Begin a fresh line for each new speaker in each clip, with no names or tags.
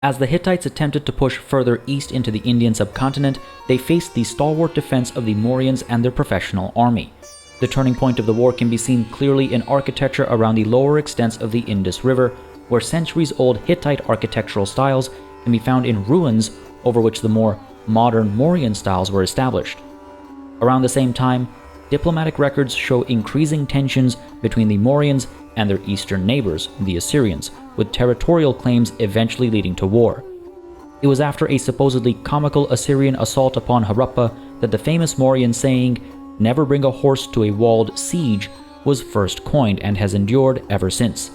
As the Hittites attempted to push further east into the Indian subcontinent, they faced the stalwart defense of the Mauryans and their professional army. The turning point of the war can be seen clearly in architecture around the lower extents of the Indus River, where centuries-old Hittite architectural styles can be found in ruins over which the more modern Mauryan styles were established. Around the same time, diplomatic records show increasing tensions between the Mauryans and their eastern neighbors, the Assyrians, with territorial claims eventually leading to war. It was after a supposedly comical Assyrian assault upon Harappa that the famous Mauryan saying, "Never bring a horse to a walled siege," was first coined and has endured ever since.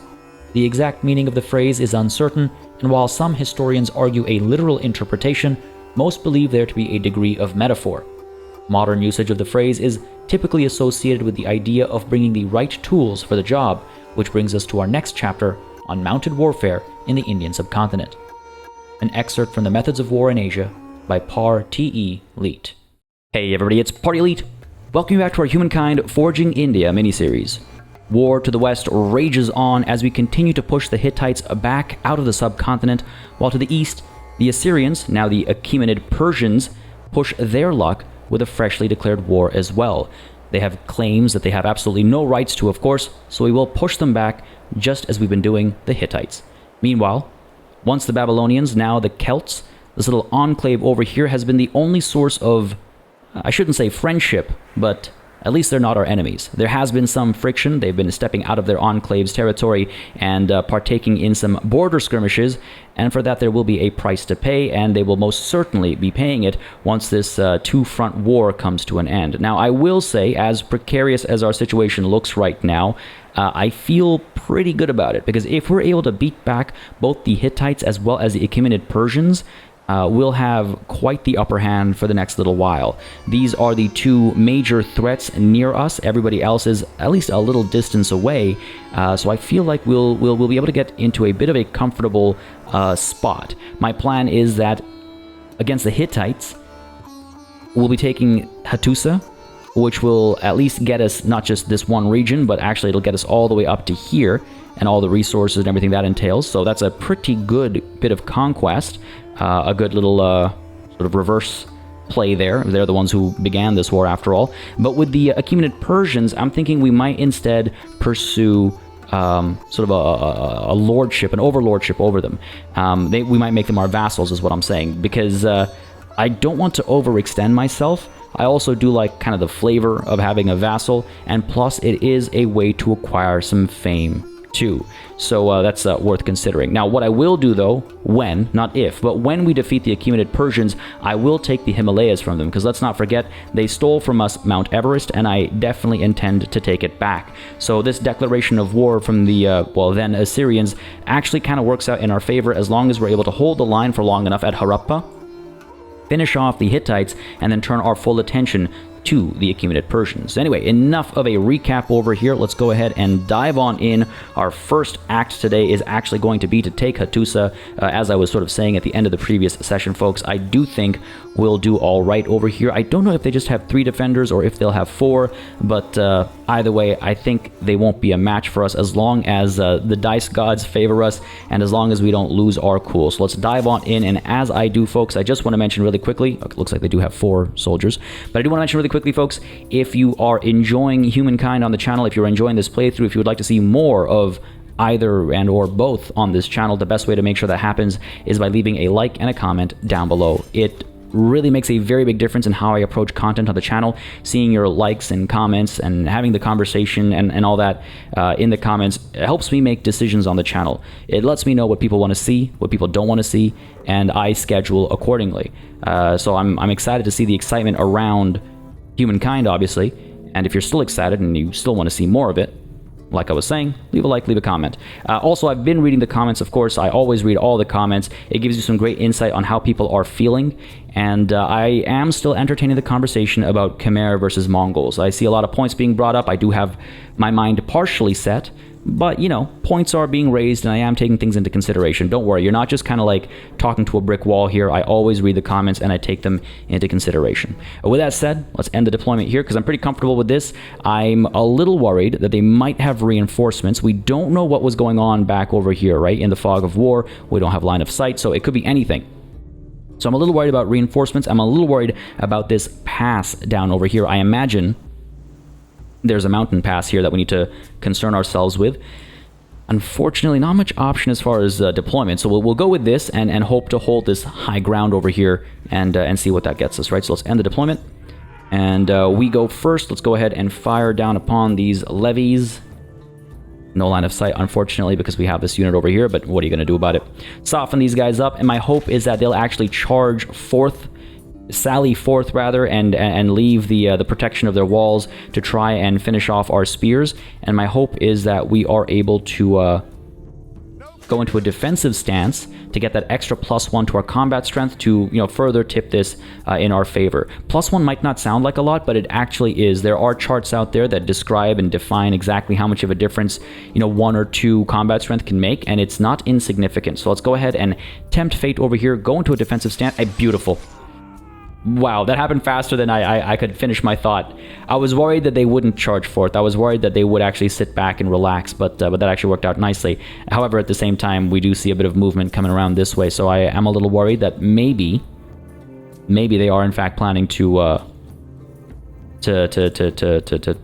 The exact meaning of the phrase is uncertain, and while some historians argue a literal interpretation, most believe there to be a degree of metaphor. Modern usage of the phrase is typically associated with the idea of bringing the right tools for the job, which brings us to our next chapter on mounted warfare in the Indian subcontinent. An excerpt from the Methods of War in Asia by PartyElite. Hey everybody, it's PartyElite. Welcome back to our Humankind Forging India miniseries. War to the west rages on as we continue to push the Hittites back out of the subcontinent, while to the east, the Assyrians, now the Achaemenid Persians, push their luck with a freshly declared war as well. They have claims that they have absolutely no rights to, of course, so we will push them back just as we've been doing the Hittites. Meanwhile, once the Babylonians, now the Celts, this little enclave over here has been the only source of, I shouldn't say friendship, but at least they're not our enemies. There has been some friction. They've been stepping out of their enclave's territory and partaking in some border skirmishes, and for that there will be a price to pay, and they will most certainly be paying it once this two-front war comes to an end. Now, I will say, as precarious as our situation looks right now, I feel pretty good about it, because if we're able to beat back both the Hittites as well as the Achaemenid Persians, we'll have quite the upper hand for the next little while. These are the two major threats near us. Everybody else is at least a little distance away, so I feel like we'll be able to get into a bit of a comfortable spot. My plan is that against the Hittites, we'll be taking Hattusa, which will at least get us not just this one region, but actually it'll get us all the way up to here and all the resources and everything that entails. So that's a pretty good bit of conquest. A good little sort of reverse play there. They're the ones who began this war after all. But with the Achaemenid Persians, I'm thinking we might instead pursue sort of a lordship, an overlordship over them. We might make them our vassals is what I'm saying, because I don't want to overextend myself. I also do like kind of the flavor of having a vassal, and plus it is a way to acquire some fame too. So that's worth considering. Now, what I will do though, when, not if, but when we defeat the Achaemenid Persians, I will take the Himalayas from them, because let's not forget, they stole from us Mount Everest, and I definitely intend to take it back. So this declaration of war from the, then Assyrians actually kind of works out in our favor as long as we're able to hold the line for long enough at Harappa, finish off the Hittites, and then turn our full attention to the Achaemenid Persians. Anyway, enough of a recap over here. Let's go ahead and dive on in. Our first act today is actually going to be to take Hattusa. As I was sort of saying at the end of the previous session, folks, I do think we'll do all right over here. I don't know if they just have 3 defenders or if they'll have 4, but either way, I think they won't be a match for us as long as the dice gods favor us and as long as we don't lose our cool. So let's dive on in, and as I do, folks, I just want to mention really quickly, okay, looks like they do have 4 soldiers, but I do want to mention really quickly, folks, if you are enjoying Humankind on the channel, if you're enjoying this playthrough, if you would like to see more of either and or both on this channel, the best way to make sure that happens is by leaving a like and a comment down below. It really makes a very big difference in how I approach content on the channel. Seeing your likes and comments and having the conversation and all that in the comments, it helps me make decisions on the channel. It lets me know what people want to see, what people don't want to see, and I schedule accordingly. So I'm excited to see the excitement around Humankind, obviously, and if you're still excited and you still want to see more of it, like I was saying, leave a like, leave a comment. Also, I've been reading the comments, of course. I always read all the comments. It gives you some great insight on how people are feeling, and I am still entertaining the conversation about Khmer versus Mongols. I see a lot of points being brought up. I do have my mind partially set, But, you know, points are being raised and I am taking things into consideration. Don't worry, you're not just kind of like talking to a brick wall here. I always read the comments and I take them into consideration. With that said, let's end the deployment here because I'm pretty comfortable with this. I'm a little worried that they might have reinforcements. We don't know what was going on back over here, right? In the fog of war, we don't have line of sight, so it could be anything. So I'm a little worried about reinforcements. I'm a little worried about this pass down over here. I imagine there's a mountain pass here that we need to concern ourselves with. Unfortunately, not much option as far as deployment. So we'll go with this and hope to hold this high ground over here and see what that gets us, right? So let's end the deployment. And we go first. Let's go ahead and fire down upon these levies. No line of sight, unfortunately, because we have this unit over here, but what are you going to do about it? Soften these guys up, and my hope is that they'll actually charge sally forth rather, and leave the protection of their walls to try and finish off our spears. And my hope is that we are able to go into a defensive stance to get that extra +1 to our combat strength to, you know, further tip this in our favor. +1 might not sound like a lot, but it actually is. There are charts out there that describe and define exactly how much of a difference, you know, 1 or 2 combat strength can make, and it's not insignificant. So let's go ahead and tempt fate over here, go into a defensive stance. Beautiful. Wow, that happened faster than I could finish my thought. I was worried that they wouldn't charge forth. I was worried that they would actually sit back and relax, but that actually worked out nicely. However, at the same time, we do see a bit of movement coming around this way, so I am a little worried that maybe they are in fact planning to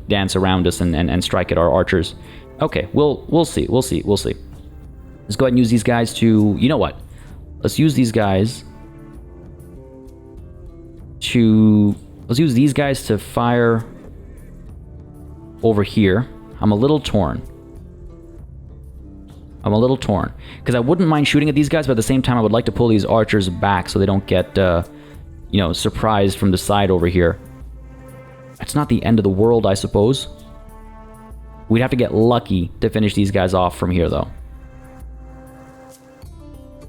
dance around us and strike at our archers. Okay, we'll see. Let's go ahead and use these guys to, you know what? Let's use these guys to fire over here. I'm a little torn because I wouldn't mind shooting at these guys, but at the same time I would like to pull these archers back so they don't get you know, surprised from the side over here. It's not the end of the world, I suppose. We'd have to get lucky to finish these guys off from here, though.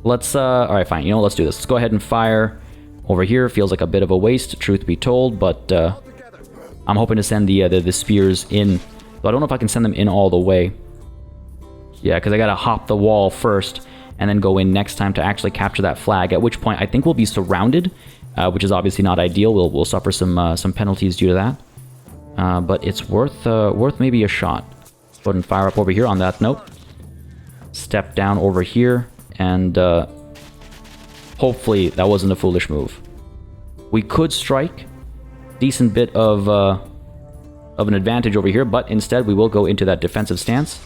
Let's all right, fine, you know, let's do this. Let's go ahead and fire over here. Feels like a bit of a waste, truth be told, but I'm hoping to send the spears in. But I don't know if I can send them in all the way. Yeah, because I gotta hop the wall first and then go in next time to actually capture that flag. At which point I think we'll be surrounded, which is obviously not ideal. We'll suffer some penalties due to that. But it's worth maybe a shot. Go ahead and fire up over here on that note. Step down over here and. Hopefully that wasn't a foolish move. We could strike. Decent bit of an advantage over here, but instead we will go into that defensive stance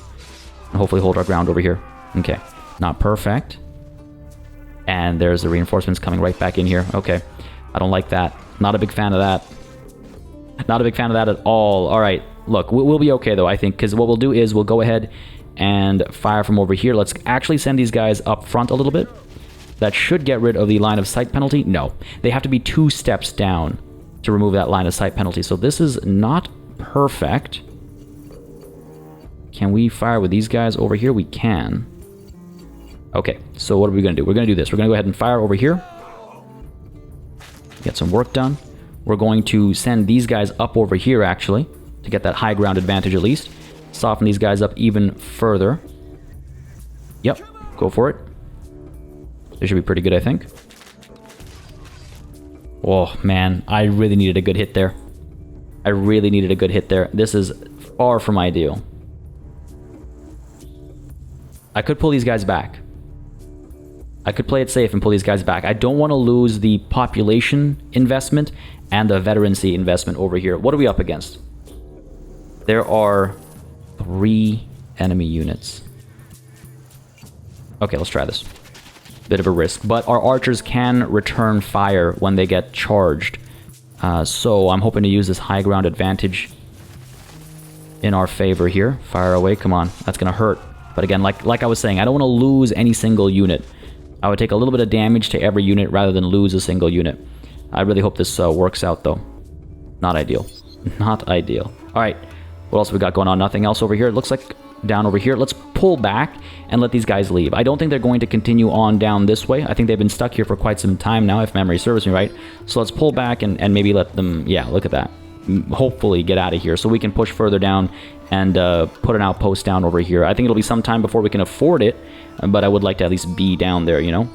and hopefully hold our ground over here. Okay, not perfect. And there's the reinforcements coming right back in here. Okay, I don't like that. Not a big fan of that. Not a big fan of that at all. All right, look, we'll be okay though, I think, because what we'll do is we'll go ahead and fire from over here. Let's actually send these guys up front a little bit. That should get rid of the line of sight penalty. No, they have to be 2 steps down to remove that line of sight penalty. So this is not perfect. Can we fire with these guys over here? We can. Okay, so what are we going to do? We're going to do this. We're going to go ahead and fire over here. Get some work done. We're going to send these guys up over here, actually, to get that high ground advantage at least. Soften these guys up even further. Yep, go for it. They should be pretty good, I think. Oh, man. I really needed a good hit there. This is far from ideal. I could pull these guys back. I could play it safe and pull these guys back. I don't want to lose the population investment and the veterancy investment over here. What are we up against? There are 3 enemy units. Okay, let's try this. Bit of a risk, but our archers can return fire when they get charged. So I'm hoping to use this high ground advantage in our favor here. Fire away, come on. That's gonna hurt. But again, like I was saying, I don't want to lose any single unit. I would take a little bit of damage to every unit rather than lose a single unit. I really hope this works out, though. Not ideal. Not ideal. All right, what else have we got going on? Nothing else over here. It looks like down over here. Let's pull back and let these guys leave. I don't think they're going to continue on down this way. I think they've been stuck here for quite some time now, if memory serves me right. So let's pull back and maybe let them... Yeah, look at that. hopefully get out of here so we can push further down and put an outpost down over here. I think it'll be some time before we can afford it, but I would like to at least be down there, you know?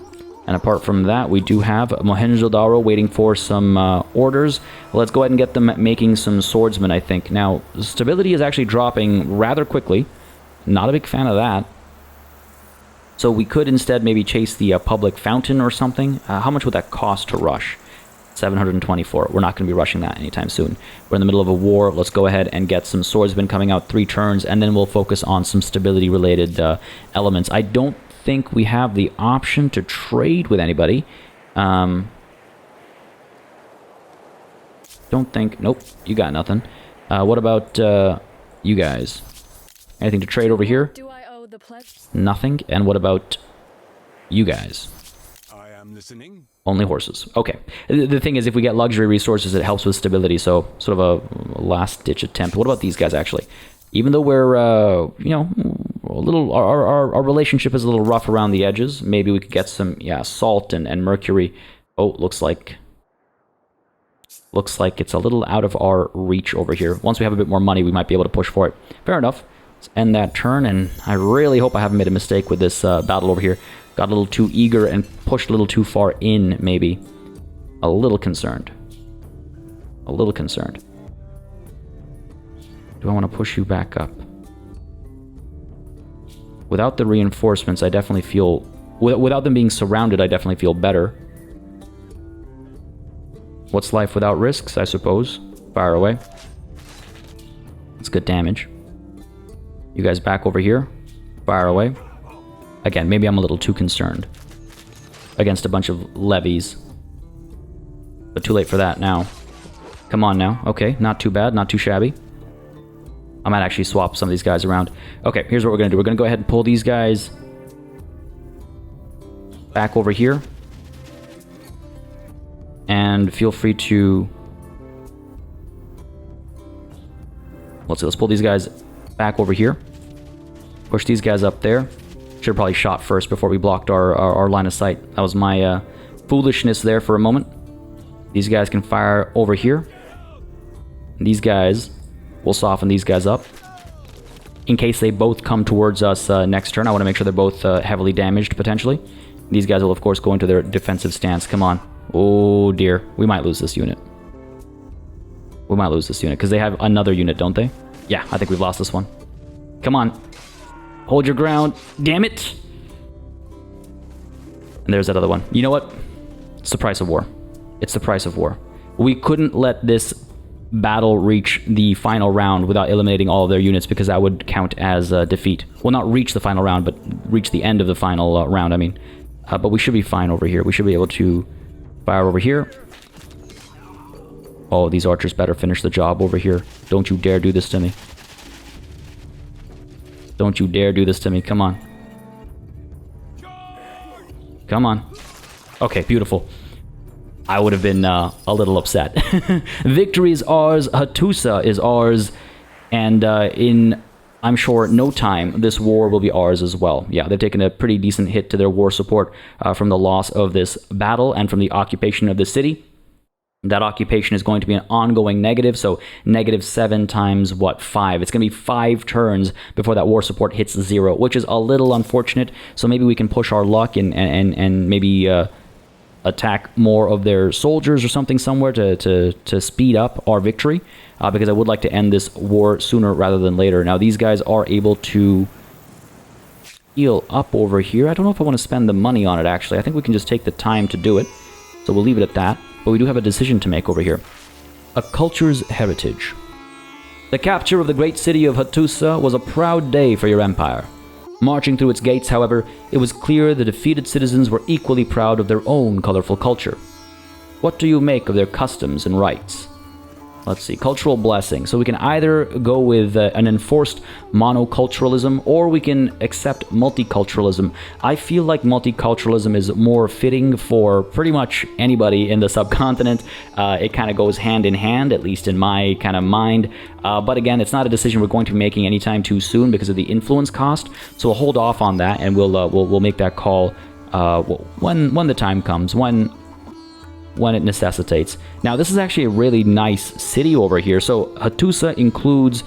And apart from that, we do have Mohenjo-Daro waiting for some orders. Let's go ahead and get them making some swordsmen, I think. Now, stability is actually dropping rather quickly. Not a big fan of that. So we could instead maybe chase the public fountain or something. How much would that cost to rush? 724. We're not going to be rushing that anytime soon. We're in the middle of a war. Let's go ahead and get some swordsmen coming out 3 turns, and then we'll focus on some stability-related elements. I don't think we have the option to trade with anybody. Don't think... Nope, you got nothing. What about you guys? Anything to trade over here? Nothing. And what about you guys?
I am listening.
Only horses. Okay. The thing is, if we get luxury resources, it helps with stability, so sort of a last-ditch attempt. What about these guys, actually? Even though we're, you know, a little... Our relationship is a little rough around the edges, maybe we could get some, yeah, salt and mercury. Oh, looks like it's a little out of our reach over here. Once we have a bit more money, we might be able to push for it. Fair enough. Let's end that turn, and I really hope I haven't made a mistake with this battle over here. Got a little too eager and pushed a little too far in, maybe. A little concerned. A little concerned. Do I want to push you back up? Without the reinforcements, I definitely feel... Without them being surrounded, I definitely feel better. What's life without risks, I suppose? Fire away. That's good damage. You guys back over here. Fire away. Again, maybe I'm a little too concerned against a bunch of levies. But too late for that now. Come on now. Okay, not too bad, not too shabby. I might actually swap some of these guys around. Okay, here's what we're going to do. We're going to go ahead and pull these guys back over here. And feel free to... Let's see, let's pull these guys back over here. Push these guys up there. Should have probably shot first before we blocked our line of sight. That was my foolishness there for a moment. These guys can fire over here. These guys, we'll soften these guys up. In case they both come towards us next turn, I want to make sure they're both heavily damaged, potentially. These guys will, of course, go into their defensive stance. Come on. Oh, dear. We might lose this unit. We might lose this unit, because they have another unit, don't they? Yeah, I think we've lost this one. Come on. Hold your ground. Damn it! And there's that other one. You know what? It's the price of war. It's the price of war. We couldn't let this battle reach the final round without eliminating all of their units, because that would count as defeat. Well, not reach the final round, but reach the end of the final round, I mean. But we should be fine over here. We should be able to fire over here. Oh, these archers better finish the job over here. Don't you dare do this to me. Don't you dare do this to me. Come on. Come on. Okay, beautiful. I would have been a little upset. Victory is ours. Hattusa is ours. And in, I'm sure, no time, this war will be ours as well. Yeah, they've taken a pretty decent hit to their war support from the loss of this battle and from the occupation of the city. That occupation is going to be an ongoing negative, so -7 times, what, 5? It's going to be 5 turns before that war support hits 0, which is a little unfortunate. So maybe we can push our luck and maybe attack more of their soldiers or something somewhere to speed up our victory, because I would like to end this war sooner rather than later. Now, these guys are able to heal up over here. I don't know if I want to spend the money on it, actually. I think we can just take the time to do it, so we'll leave it at that. But we do have a decision to make over here. A culture's heritage. The capture of the great city of Hattusa was a proud day for your empire. Marching through its gates, however, it was clear the defeated citizens were equally proud of their own colorful culture. What do you make of their customs and rites? Let's see, cultural blessing. So we can either go with an enforced monoculturalism, or we can accept multiculturalism. I feel like multiculturalism is more fitting for pretty much anybody in the subcontinent. It kind of goes hand in hand, at least in my kind of mind. But again, it's not a decision we're going to be making anytime too soon because of the influence cost. So we'll hold off on that, and we'll make that call when the time comes. When when it necessitates. Now, this is actually a really nice city over here. So Hattusa includes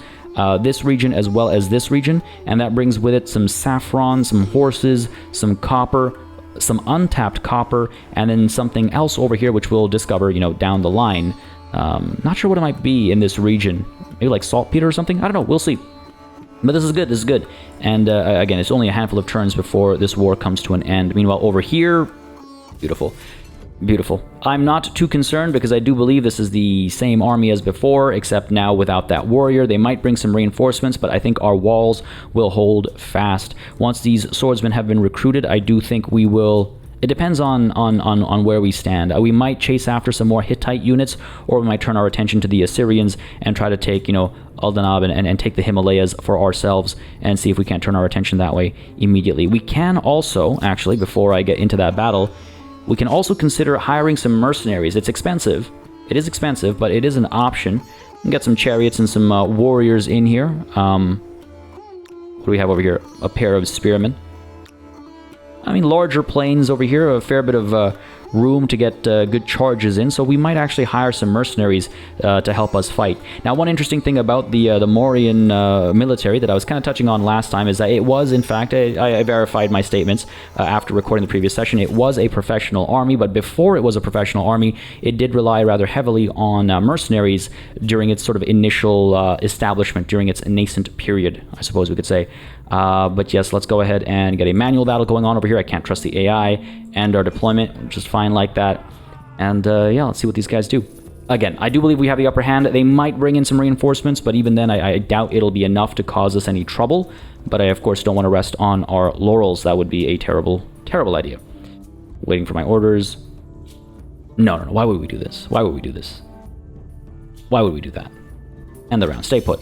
this region as well as this region, and that brings with it some saffron, some horses, some copper, some untapped copper, and then something else over here which we'll discover, you know, down the line. Not sure what it might be in this region. Maybe like saltpeter or something? I don't know. We'll see. But this is good. This is good. And again, it's only a handful of turns before this war comes to an end. Meanwhile, over here, beautiful. Beautiful. I'm not too concerned because I do believe this is the same army as before, except now without that warrior. They might bring some reinforcements, but I think our walls will hold fast. Once these swordsmen have been recruited, I do think we will... It depends on where we stand. We might chase after some more Hittite units, or we might turn our attention to the Assyrians and try to take, you know, Aldanab and take the Himalayas for ourselves and see if we can't turn our attention that way immediately. We can also, actually, before I get into that battle, we can also consider hiring some mercenaries. It's expensive. It is expensive, but it is an option. We can get some chariots and some warriors in here. What do we have over here? A pair of spearmen. I mean, larger planes over here, a fair bit of room to get good charges in, so we might actually hire some mercenaries to help us fight. Now, one interesting thing about the Mauryan military that I was kind of touching on last time is that it was, in fact, I verified my statements after recording the previous session, it was a professional army, but before it was a professional army, it did rely rather heavily on mercenaries during its sort of initial establishment, during its nascent period, I suppose we could say. But yes, let's go ahead and get a manual battle going on over here. I can't trust the AI, and our deployment, just fine like that. And yeah, let's see what these guys do. Again, I do believe we have the upper hand. They might bring in some reinforcements, but even then, I doubt it'll be enough to cause us any trouble. But I, of course, don't want to rest on our laurels. That would be a terrible, terrible idea. Waiting for my orders. No. Why would we do this? Why would we do this? Why would we do that? End the round. Stay put.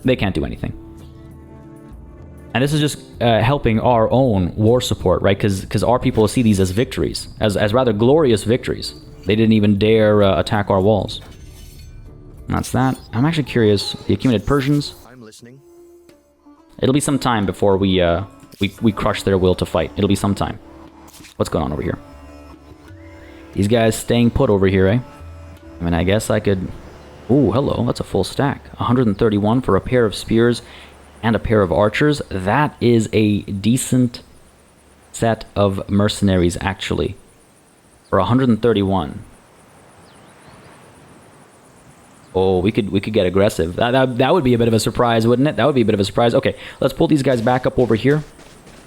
They can't do anything. And this is just helping our own war support, right? Because our people see these as victories, as rather glorious victories. They didn't even dare attack our walls. That's that. I'm actually curious. The Achaemenid Persians.
I'm listening.
It'll be some time before we crush their will to fight. It'll be some time. What's going on over here? These guys staying put over here, eh? I mean, I guess I could... Ooh, hello. That's a full stack. 131 for a pair of spears and a pair of archers. That is a decent set of mercenaries, actually. For 131. Oh, we could get aggressive. That would be a bit of a surprise, wouldn't it? That would be a bit of a surprise. Okay, let's pull these guys back up over here,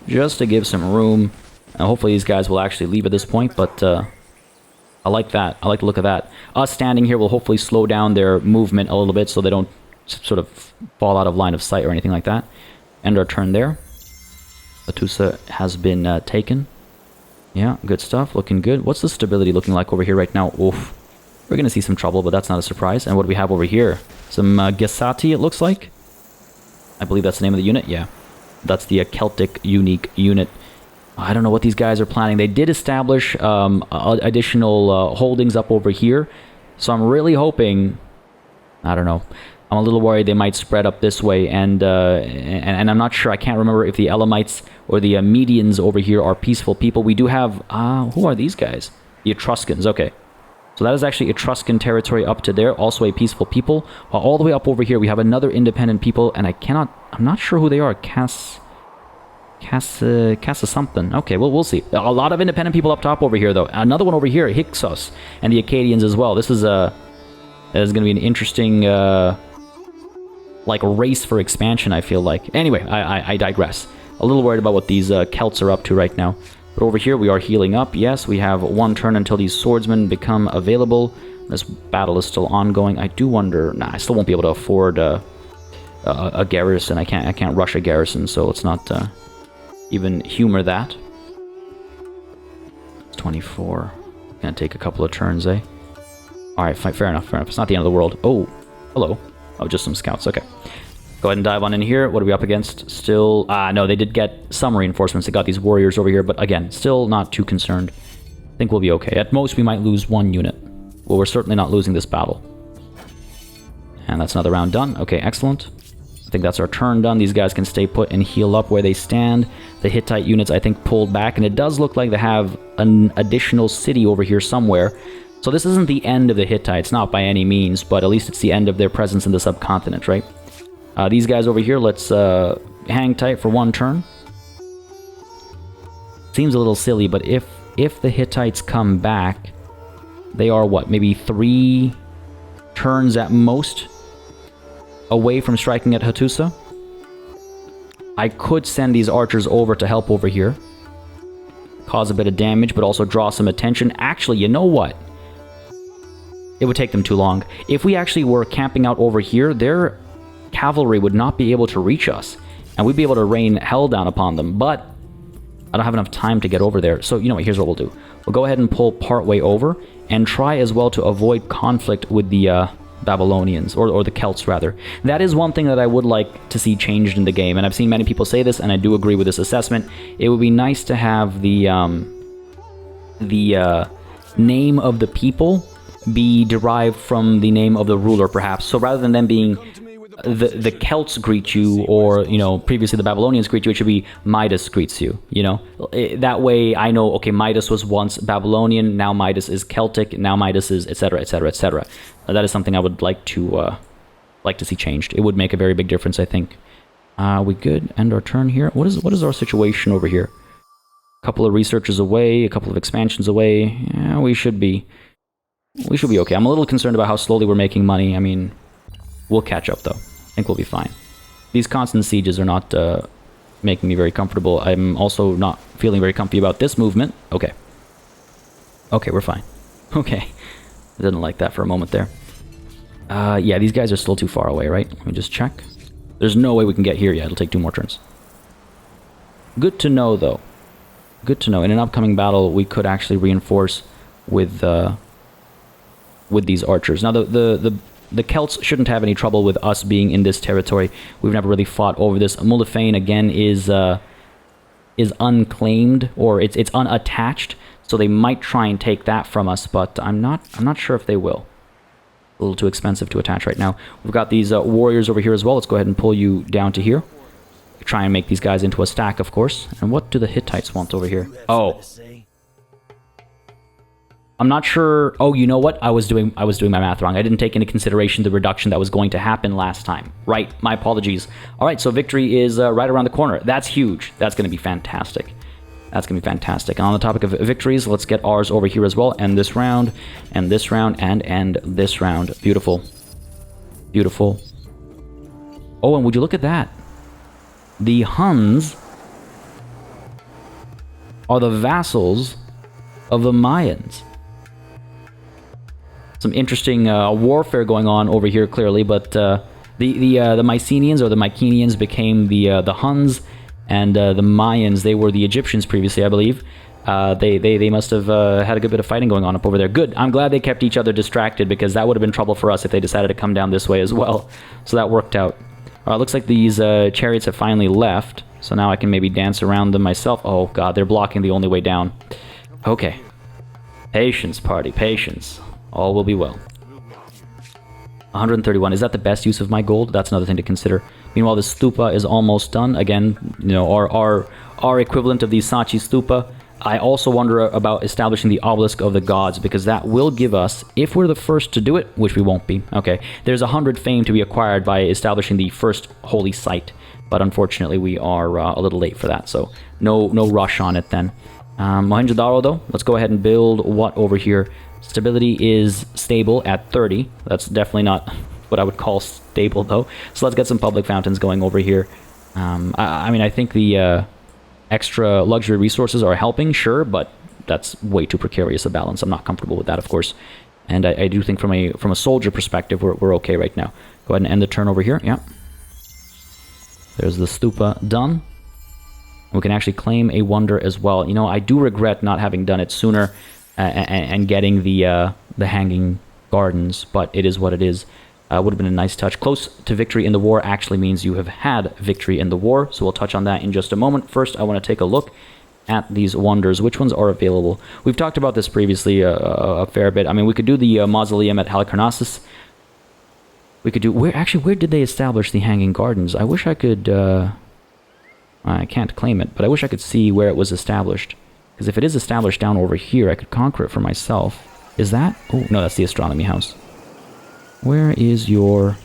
just to give some room. And hopefully these guys will actually leave at this point, but I like that. I like the look of that. Us standing here will hopefully slow down their movement a little bit so they don't sort of fall out of line of sight or anything like that. End our turn there. Hattusa has been taken. Yeah, good stuff. Looking good. What's the stability looking like over here right now? Oof. We're going to see some trouble, but that's not a surprise. And what do we have over here? Some Gesati, it looks like. I believe that's the name of the unit. Yeah. That's the Celtic unique unit. I don't know what these guys are planning. They did establish additional holdings up over here. So I'm really hoping... I don't know. I'm a little worried they might spread up this way, and I'm not sure. I can't remember if the Elamites or the Medians over here are peaceful people. We do have... who are these guys? The Etruscans, okay. So that is actually Etruscan territory up to there, also a peaceful people. All the way up over here, we have another independent people, and I'm not sure who they are. Cass something. Okay, well, we'll see. A lot of independent people up top over here, though. Another one over here, Hyksos, and the Akkadians as well. This is going to be an interesting... like a race for expansion, I feel like. Anyway, I digress. A little worried about what these Celts are up to right now. But over here, we are healing up. Yes, we have one turn until these swordsmen become available. This battle is still ongoing. I do wonder... Nah, I still won't be able to afford a garrison. I can't rush a garrison, so let's not even humor that. It's 24. Gonna take a couple of turns, eh? Alright, fair enough. It's not the end of the world. Oh, hello. Oh, just some scouts. Okay. Go ahead and dive on in here. What are we up against? Still... no, they did get some reinforcements. They got these warriors over here, but again, still not too concerned. I think we'll be okay. At most, we might lose one unit. Well, we're certainly not losing this battle. And that's another round done. Okay, excellent. I think that's our turn done. These guys can stay put and heal up where they stand. The Hittite units, I think, pulled back, and it does look like they have an additional city over here somewhere. So this isn't the end of the Hittites, not by any means, but at least it's the end of their presence in the subcontinent, right? These guys over here, let's hang tight for one turn. Seems a little silly, but if the Hittites come back, they are what, maybe 3 turns at most away from striking at Hattusa? I could send these archers over to help over here, cause a bit of damage, but also draw some attention. Actually, you know what? It would take them too long. If we actually were camping out over here, their cavalry would not be able to reach us, and we'd be able to rain hell down upon them, but I don't have enough time to get over there. So, you know what, here's what we'll do. We'll go ahead and pull part way over, and try as well to avoid conflict with the Babylonians, or the Celts, rather. That is one thing that I would like to see changed in the game, and I've seen many people say this, and I do agree with this assessment. It would be nice to have the name of the people be derived from the name of the ruler, perhaps. So rather than them being the Celts greet you, or, you know, previously the Babylonians greet you, it should be Midas greets you, you know? That way I know, okay, Midas was once Babylonian, now Midas is Celtic, now Midas is etc, etc, etc. That is something I would like to see changed. It would make a very big difference, I think. We good? End our turn here. What is our situation over here? A couple of researchers away, a couple of expansions away. Yeah, we should be okay. I'm a little concerned about how slowly we're making money. I mean, we'll catch up, though. I think we'll be fine. These constant sieges are not making me very comfortable. I'm also not feeling very comfy about this movement. Okay. Okay, we're fine. Okay. I didn't like that for a moment there. Yeah, these guys are still too far away, right? Let me just check. There's no way we can get here yet. It'll take 2 more turns. Good to know, though. Good to know. In an upcoming battle, we could actually reinforce with these archers. Now, the Celts shouldn't have any trouble with us being in this territory. We've never really fought over this. Mulefain, again, is unclaimed, or it's unattached, so they might try and take that from us, but I'm not sure if they will. A little too expensive to attach right now. We've got these warriors over here as well. Let's go ahead and pull you down to here. Try and make these guys into a stack, of course. And what do the Hittites want over here? Oh. I'm not sure. Oh, you know what? I was doing my math wrong. I didn't take into consideration the reduction that was going to happen last time. Right. My apologies. All right, so victory is right around the corner. That's huge. That's going to be fantastic. That's going to be fantastic. And on the topic of victories, let's get ours over here as well. End this round, and this round, and end this round. Beautiful. Beautiful. Oh, and would you look at that? The Huns are the vassals of the Mayans. Some interesting warfare going on over here, clearly, but the Mycenaeans, or the Mycenaeans, became the Huns, and the Mayans, they were the Egyptians previously, I believe. They must have had a good bit of fighting going on up over there. Good. I'm glad they kept each other distracted, because that would have been trouble for us if they decided to come down this way as well. So that worked out. All right, looks like these chariots have finally left, so now I can maybe dance around them myself. Oh god, they're blocking the only way down. Okay. Patience, party, patience. All will be well. 131. Is that the best use of my gold? That's another thing to consider. Meanwhile, the stupa is almost done. Again, you know, our equivalent of the Sachi stupa. I also wonder about establishing the obelisk of the gods, because that will give us, if we're the first to do it, which we won't be, okay, there's 100 fame to be acquired by establishing the first holy site, but unfortunately we are a little late for that, so no rush on it then. Mohenjo-Daro, though, let's go ahead and build what over here? Stability is stable at 30. That's definitely not what I would call stable, though. So let's get some public fountains going over here. I mean, I think the extra luxury resources are helping, sure, but that's way too precarious a balance. I'm not comfortable with that, of course. And I do think from a soldier perspective, we're okay right now. Go ahead and end the turn over here. Yeah. There's the stupa done. We can actually claim a wonder as well. You know, I do regret not having done it sooner and getting the hanging gardens, but it is what it is. Would have been a nice touch. Close to victory in the war actually means you have had victory in the war, so we'll touch on that in just a moment. First, I want to take a look at these wonders. Which ones are available? We've talked about this previously a fair bit. I mean, we could do the mausoleum at Halicarnassus. We could do... Where did they establish the hanging gardens? I wish I could... I can't claim it, but I wish I could see where it was established. Because if it is established down over here, I could conquer it for myself. Is that? Oh, no, that's the astronomy house. Where is your...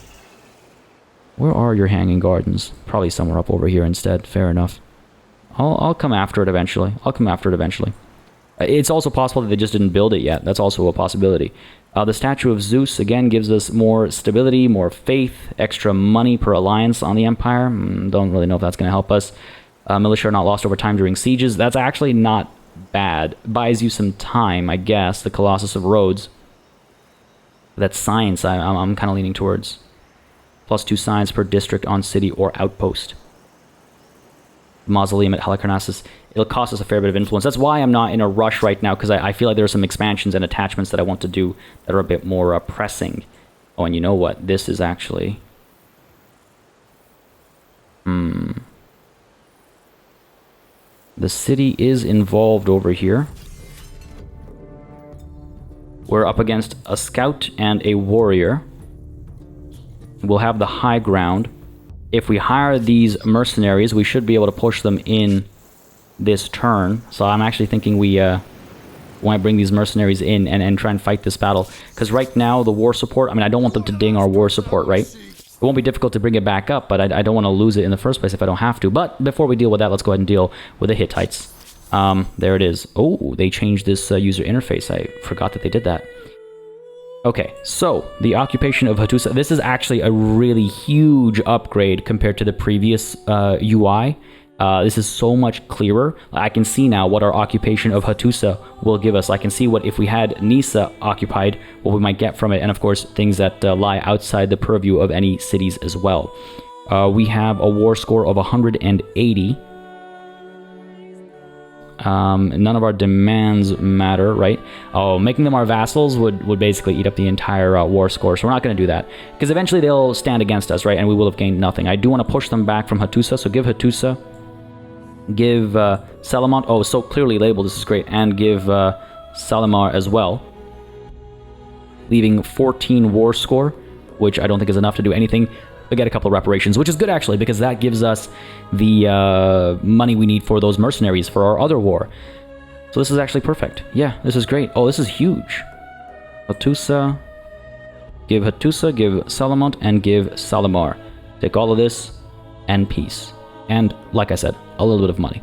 Where are your hanging gardens? Probably somewhere up over here instead. Fair enough. I'll come after it eventually. It's also possible that they just didn't build it yet. That's also a possibility. The Statue of Zeus, again, gives us more stability, more faith, extra money per alliance on the Empire. Don't really know if that's going to help us. Militia are not lost over time during sieges. That's actually not bad. Buys you some time, I guess. The Colossus of Rhodes. That's science I'm kind of leaning towards. +2 science per district on city or outpost. Mausoleum at Halicarnassus. It'll cost us a fair bit of influence. That's why I'm not in a rush right now, because I feel like there are some expansions and attachments that I want to do that are a bit more pressing. Oh, and you know what? This is actually... The city is involved over here. We're up against a scout and a warrior. We'll have the high ground. If we hire these mercenaries, we should be able to push them in this turn. So I'm actually thinking we want to bring these mercenaries in and try and fight this battle. Because right now, the war support... I mean, I don't want them to ding our war support, right? It won't be difficult to bring it back up, but I don't want to lose it in the first place if I don't have to. But before we deal with that, let's go ahead and deal with the Hittites. There it is. Oh, they changed this user interface. I forgot that they did that. Okay, so the occupation of Hattusa. This is actually a really huge upgrade compared to the previous UI. This is so much clearer. I can see now what our occupation of Hattusa will give us. I can see what, if we had Nisa occupied, what we might get from it. And of course, things that lie outside the purview of any cities as well. We have a war score of 180. None of our demands matter, right? Oh, making them our vassals would basically eat up the entire war score, so we're not going to do that. Because eventually they'll stand against us, right? And we will have gained nothing. I do want to push them back from Hattusa, so give Hattusa. Give Salamont. Oh, so clearly labeled, this is great. And give Salimar as well. Leaving 14 war score, which I don't think is enough to do anything. We get a couple of reparations, which is good actually, because that gives us the money we need for those mercenaries for our other war. So this is actually perfect. Yeah, this is great. Oh, this is huge. Hattusa, give Salamont, and give Salimar. Take all of this, and peace. And, like I said, a little bit of money.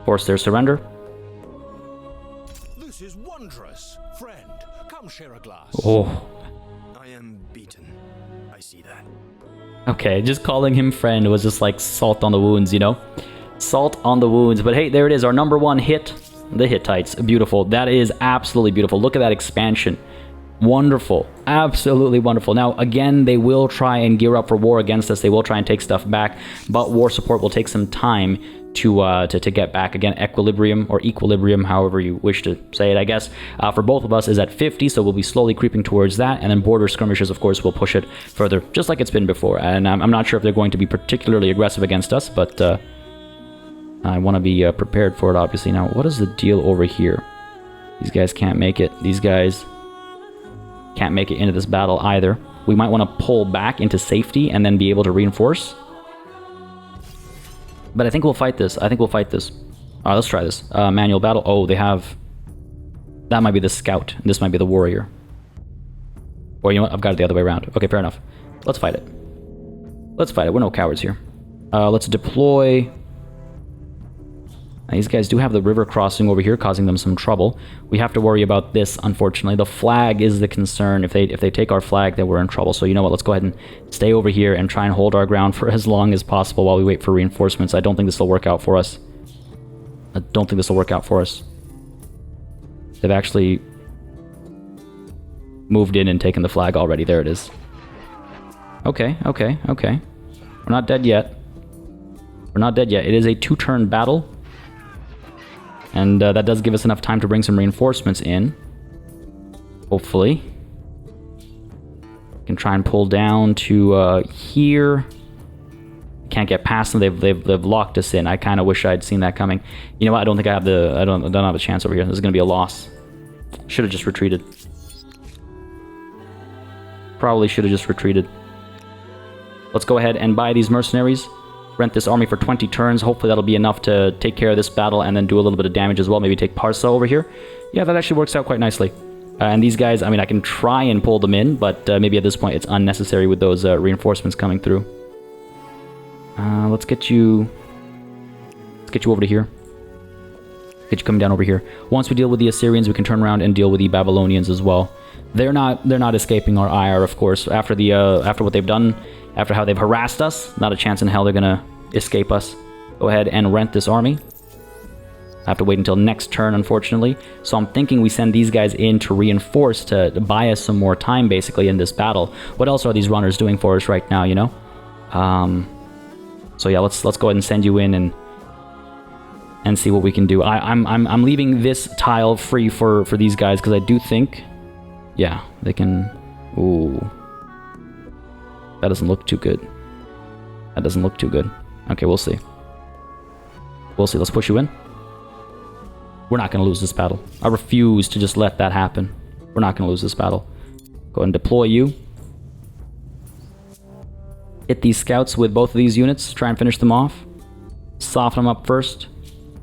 Force their surrender.
This is wondrous. Friend, come share a glass.
Oh.
I am beaten. I see that.
Okay, just calling him friend was just like salt on the wounds, you know? Salt on the wounds. But hey, there it is, our #1 hit. The Hittites. Beautiful. That is absolutely beautiful. Look at that expansion. Wonderful. Absolutely wonderful. Now, again, they will try and gear up for war against us. They will try and take stuff back, but war support will take some time to get back. Again, equilibrium, however you wish to say it, I guess, for both of us is at 50, so we'll be slowly creeping towards that, and then border skirmishes, of course, will push it further, just like it's been before. And I'm not sure if they're going to be particularly aggressive against us, but I want to be prepared for it, obviously. Now, what is the deal over here? These guys can't make it. These guys can't make it into this battle either. We might want to pull back into safety and then be able to reinforce. But I think we'll fight this. All right, let's try this. Manual battle. Oh, they have... That might be the scout. This might be the warrior. Or you know what? I've got it the other way around. Okay, fair enough. Let's fight it. We're no cowards here. Let's deploy... Now, these guys do have the river crossing over here, causing them some trouble. We have to worry about this, unfortunately. The flag is the concern. If they take our flag, then we're in trouble. So you know what? Let's go ahead and stay over here and try and hold our ground for as long as possible while we wait for reinforcements. I don't think this will work out for us. They've actually moved in and taken the flag already. There it is. Okay. We're not dead yet. It is a 2-turn battle. And that does give us enough time to bring some reinforcements in. Hopefully. Can try and pull down to here. Can't get past them. They've locked us in. I kind of wish I'd seen that coming. You know what? I don't think I have I don't have a chance over here. This is going to be a loss. Should have just retreated. Probably should have just retreated. Let's go ahead and buy these mercenaries. Rent this army for 20 turns. Hopefully that'll be enough to take care of this battle and then do a little bit of damage as well. Maybe take Parsa over here. Yeah, that actually works out quite nicely. And these guys, I mean, I can try and pull them in, but maybe at this point it's unnecessary with those reinforcements coming through. Let's get you over to here. Get you coming down over here. Once we deal with the Assyrians, we can turn around and deal with the Babylonians as well. They're not escaping our ire, of course. After what they've done, after how they've harassed us, not a chance in hell they're gonna escape us. Go ahead and rent this army. I have to wait until next turn, unfortunately. So I'm thinking we send these guys in to reinforce, to buy us some more time, basically, in this battle. What else are these runners doing for us right now, you know? So yeah, let's go ahead and send you in and see what we can do. I'm leaving this tile free for these guys because I do think, yeah, they can. Ooh, that doesn't look too good. That doesn't look too good. Okay, we'll see. We'll see. Let's push you in. We're not going to lose this battle. I refuse to just let that happen. We're not going to lose this battle. Go ahead and deploy you. Hit these scouts with both of these units. Try and finish them off. Soften them up first.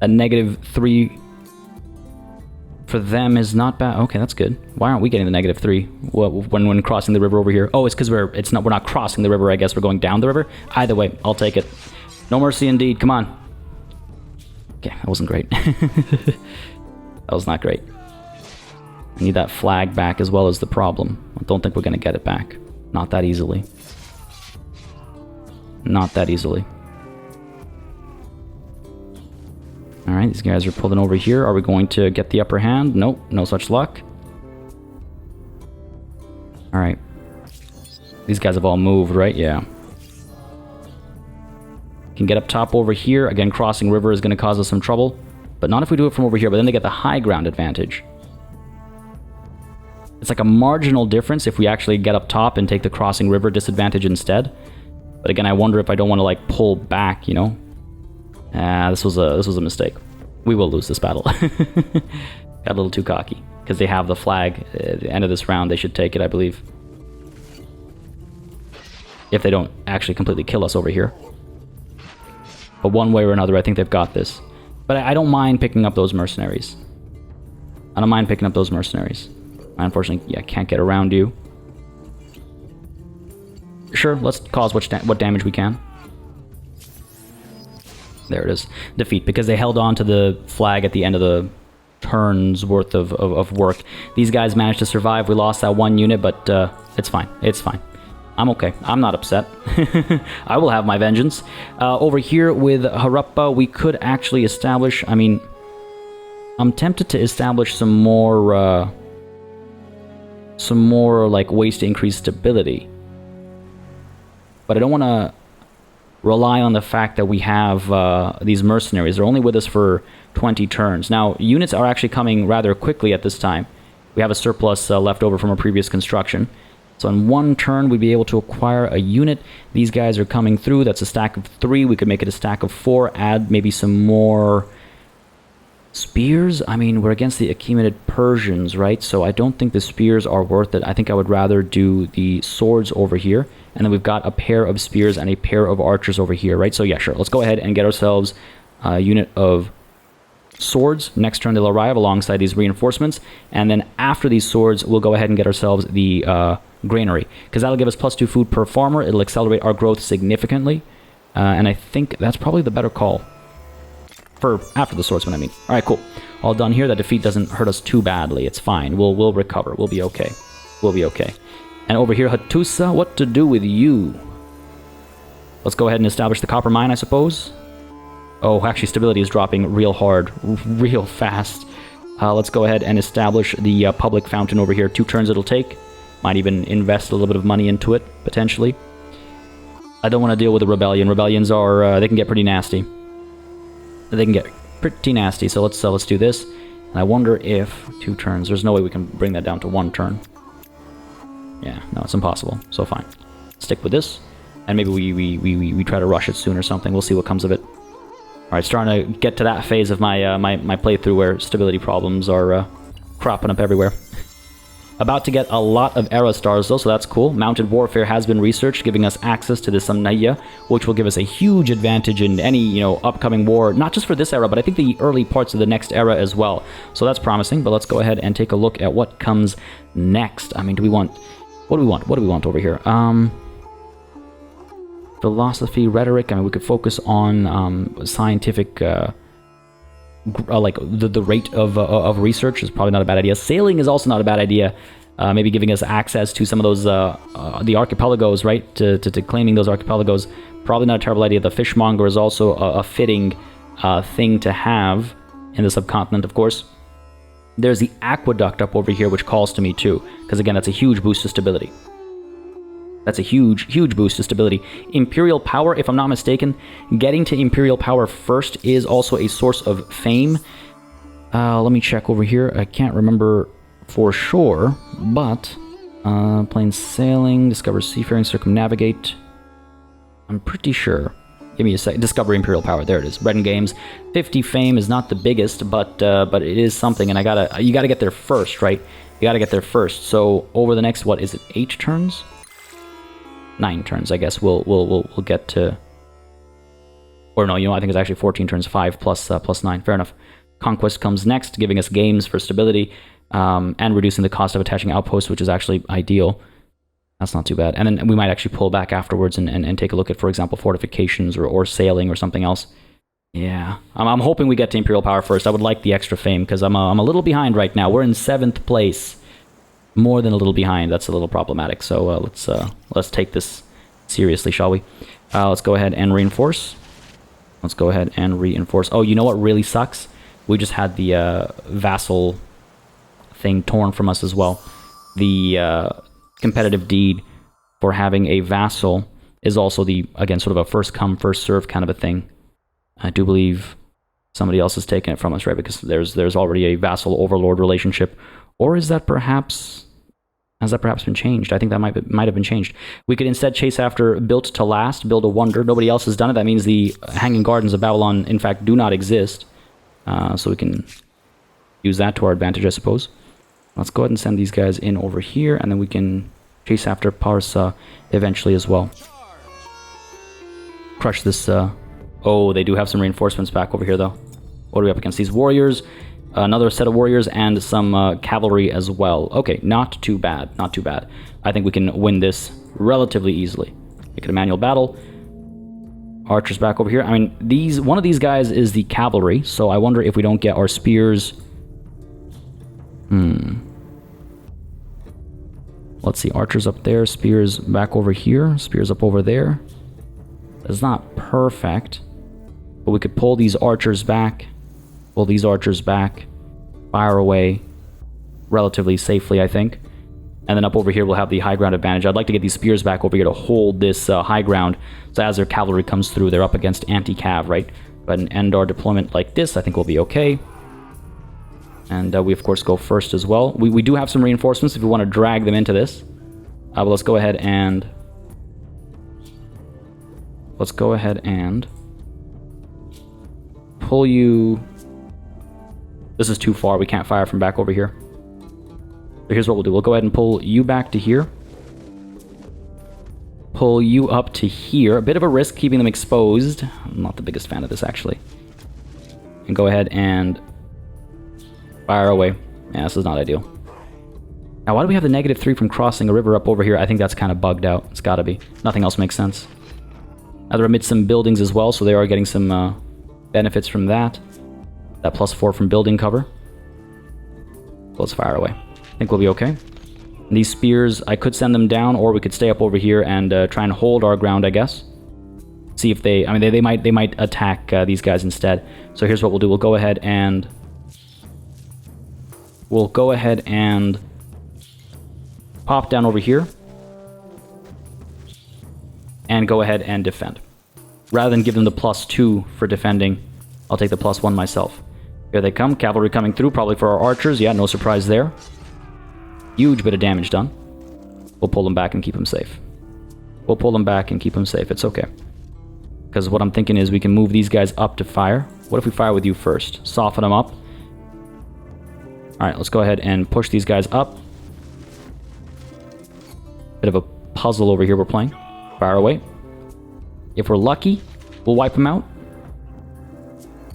A -3 for them is not bad. Okay, that's good. Why aren't we getting the -3 when crossing the river over here? Oh, it's because we're not crossing the river. I guess we're going down the river. Either way, I'll take it. No mercy indeed. Come on. Okay, that wasn't great. That was not great. I need that flag back as well as the problem. I don't think we're going to get it back. Not that easily. Not that easily. Alright, these guys are pulling over here. Are we going to get the upper hand? Nope, no such luck. Alright. These guys have all moved, right? Yeah. Can get up top over here. Again, crossing river is going to cause us some trouble. But not if we do it from over here, but then they get the high ground advantage. It's like a marginal difference if we actually get up top and take the crossing river disadvantage instead. But again, I wonder if I don't want to like pull back, you know? This was a mistake. We will lose this battle. Got a little too cocky. Because they have the flag at the end of this round. They should take it, I believe. If they don't actually completely kill us over here. But one way or another, I think they've got this. But I don't mind picking up those mercenaries. I don't mind picking up those mercenaries. I unfortunately, yeah, can't get around you. Sure, let's cause what damage we can. There it is. Defeat, because they held on to the flag at the end of the turn's worth of work. These guys managed to survive. We lost that one unit, but it's fine. It's fine. I'm okay. I'm not upset. I will have my vengeance. Over here with Harappa, we could actually establish... I mean, I'm tempted to establish some more like ways to increase stability. But I don't want to rely on the fact that we have these mercenaries. They're only with us for 20 turns. Now, units are actually coming rather quickly at this time. We have a surplus left over from a previous construction. So in one turn, we'd be able to acquire a unit. These guys are coming through. That's a stack of 3. We could make it a stack of 4. Add maybe some more spears. I mean, we're against the Achaemenid Persians, right? So I don't think the spears are worth it. I think I would rather do the swords over here. And then we've got a pair of spears and a pair of archers over here, right? So yeah, sure. Let's go ahead and get ourselves a unit of swords. Next turn, they'll arrive alongside these reinforcements. And then after these swords, we'll go ahead and get ourselves the granary. Because that'll give us +2 food per farmer. It'll accelerate our growth significantly. And I think that's probably the better call. For after the swordsman, I mean. Alright, cool. All done here. That defeat doesn't hurt us too badly. It's fine. We'll recover. We'll be okay. We'll be okay. And over here, Hattusa, what to do with you? Let's go ahead and establish the copper mine, I suppose. Oh, actually, stability is dropping real hard, real fast. Let's go ahead and establish the public fountain over here. 2 turns it'll take. Might even invest a little bit of money into it, potentially. I don't want to deal with a rebellion. Rebellions are, they can get pretty nasty. They can get pretty nasty, so let's do this. And I wonder if 2 turns, there's no way we can bring that down to 1 turn. Yeah, no, it's impossible. So fine. Stick with this. And maybe we try to rush it soon or something. We'll see what comes of it. Alright, starting to get to that phase of my my playthrough where stability problems are cropping up everywhere. About to get a lot of era stars though, so that's cool. Mounted warfare has been researched, giving us access to the Samnaya, which will give us a huge advantage in any, you know, upcoming war, not just for this era, but I think the early parts of the next era as well. So that's promising, but let's go ahead and take a look at what comes next. I mean, what do we want over here? Philosophy, rhetoric. I mean, we could focus on scientific, like the rate of research is probably not a bad idea. Sailing is also not a bad idea. Maybe giving us access to some of those the archipelagos, right? To claiming those archipelagos, probably not a terrible idea. The fishmonger is also a fitting thing to have in the subcontinent, of course. There's the aqueduct up over here, which calls to me too, because again, that's a huge boost to stability. That's a huge boost to stability. Imperial power, if I'm not mistaken, getting to Imperial power first is also a source of fame. Let me check over here. I can't remember for sure, but plain sailing, discover seafaring, circumnavigate. I'm pretty sure. Give me a sec. Discover Imperial power. There it is. Bread and Games. 50 fame is not the biggest, but it is something, and you gotta get there first, right? You gotta get there first. So over the next, what is it? 8 turns? 9 turns, I guess. We'll get to. Or no, you know, I think it's actually 14 turns. 5 plus 9. Fair enough. Conquest comes next, giving us games for stability, and reducing the cost of attaching outposts, which is actually ideal. That's not too bad. And then we might actually pull back afterwards and take a look at, for example, fortifications or sailing or something else. Yeah. I'm hoping we get to Imperial power first. I would like the extra fame, because I'm a little behind right now. We're in 7th place. More than a little behind. That's a little problematic. So let's take this seriously, shall we? Let's go ahead and reinforce. Let's go ahead and reinforce. Oh, you know what really sucks? We just had the vassal thing torn from us as well. The competitive deed for having a vassal is also again, sort of a first come, first serve kind of a thing. I do believe somebody else has taken it from us, right? Because there's already a vassal overlord relationship. Or is that perhaps... Has that perhaps been changed? I think that might have been changed. We could instead chase after Built to Last, Build a Wonder. Nobody else has done it. That means the Hanging Gardens of Babylon, in fact, do not exist. So we can use that to our advantage, I suppose. Let's go ahead and send these guys in over here, and then we can chase after Parsa eventually as well. Crush this... Oh, they do have some reinforcements back over here, though. What are we up against? These warriors... Another set of warriors and some cavalry as well. Okay, not too bad, not too bad. I think we can win this relatively easily. Make it a manual battle. Archers back over here. I mean, one of these guys is the cavalry, so I wonder if we don't get our spears. Let's see, archers up there, spears back over here, spears up over there. That's not perfect, but we could pull these archers back. Pull these archers back, fire away relatively safely, I think. And then up over here, we'll have the high ground advantage. I'd like to get these spears back over here to hold this high ground. So as their cavalry comes through, they're up against anti-cav, right? But and end our deployment like this, I think we'll be okay. And we, of course, go first as well. We do have some reinforcements if we want to drag them into this. But let's go ahead and... pull you... This is too far. We can't fire from back over here. So here's what we'll do. We'll go ahead and pull you back to here. Pull you up to here. A bit of a risk keeping them exposed. I'm not the biggest fan of this, actually. And go ahead and fire away. Yeah, this is not ideal. Now, why do we have the -3 from crossing a river up over here? I think that's kind of bugged out. It's got to be. Nothing else makes sense. Now, they're amid some buildings as well, so they are getting some benefits from that. That +4 from building cover. Let's fire away. I think we'll be okay. And these spears, I could send them down, or we could stay up over here and try and hold our ground, I guess. See if they... I mean, they might attack these guys instead. So here's what we'll do. We'll go ahead and... pop down over here. And go ahead and defend. Rather than give them the +2 for defending, I'll take the +1 myself. Here they come. Cavalry coming through, probably for our archers. Yeah, no surprise there. Huge bit of damage done. We'll pull them back and keep them safe. It's okay. Because what I'm thinking is we can move these guys up to fire. What if we fire with you first? Soften them up. Alright, let's go ahead and push these guys up. Bit of a puzzle over here we're playing. Fire away. If we're lucky, we'll wipe them out.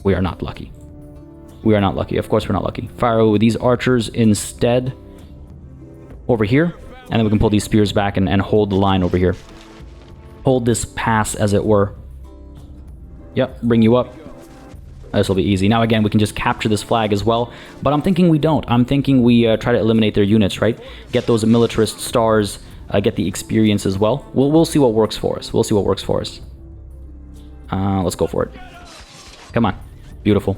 We are not lucky. We are not lucky. Of course we're not lucky. Fire away with these archers instead over here. And then we can pull these spears back and hold the line over here. Hold this pass, as it were. Yep, bring you up. This will be easy. Now again, we can just capture this flag as well. But I'm thinking we don't. I'm thinking we try to eliminate their units, right? Get those militarist stars, get the experience as well. We'll see what works for us. We'll see what works for us. Let's go for it. Come on. Beautiful.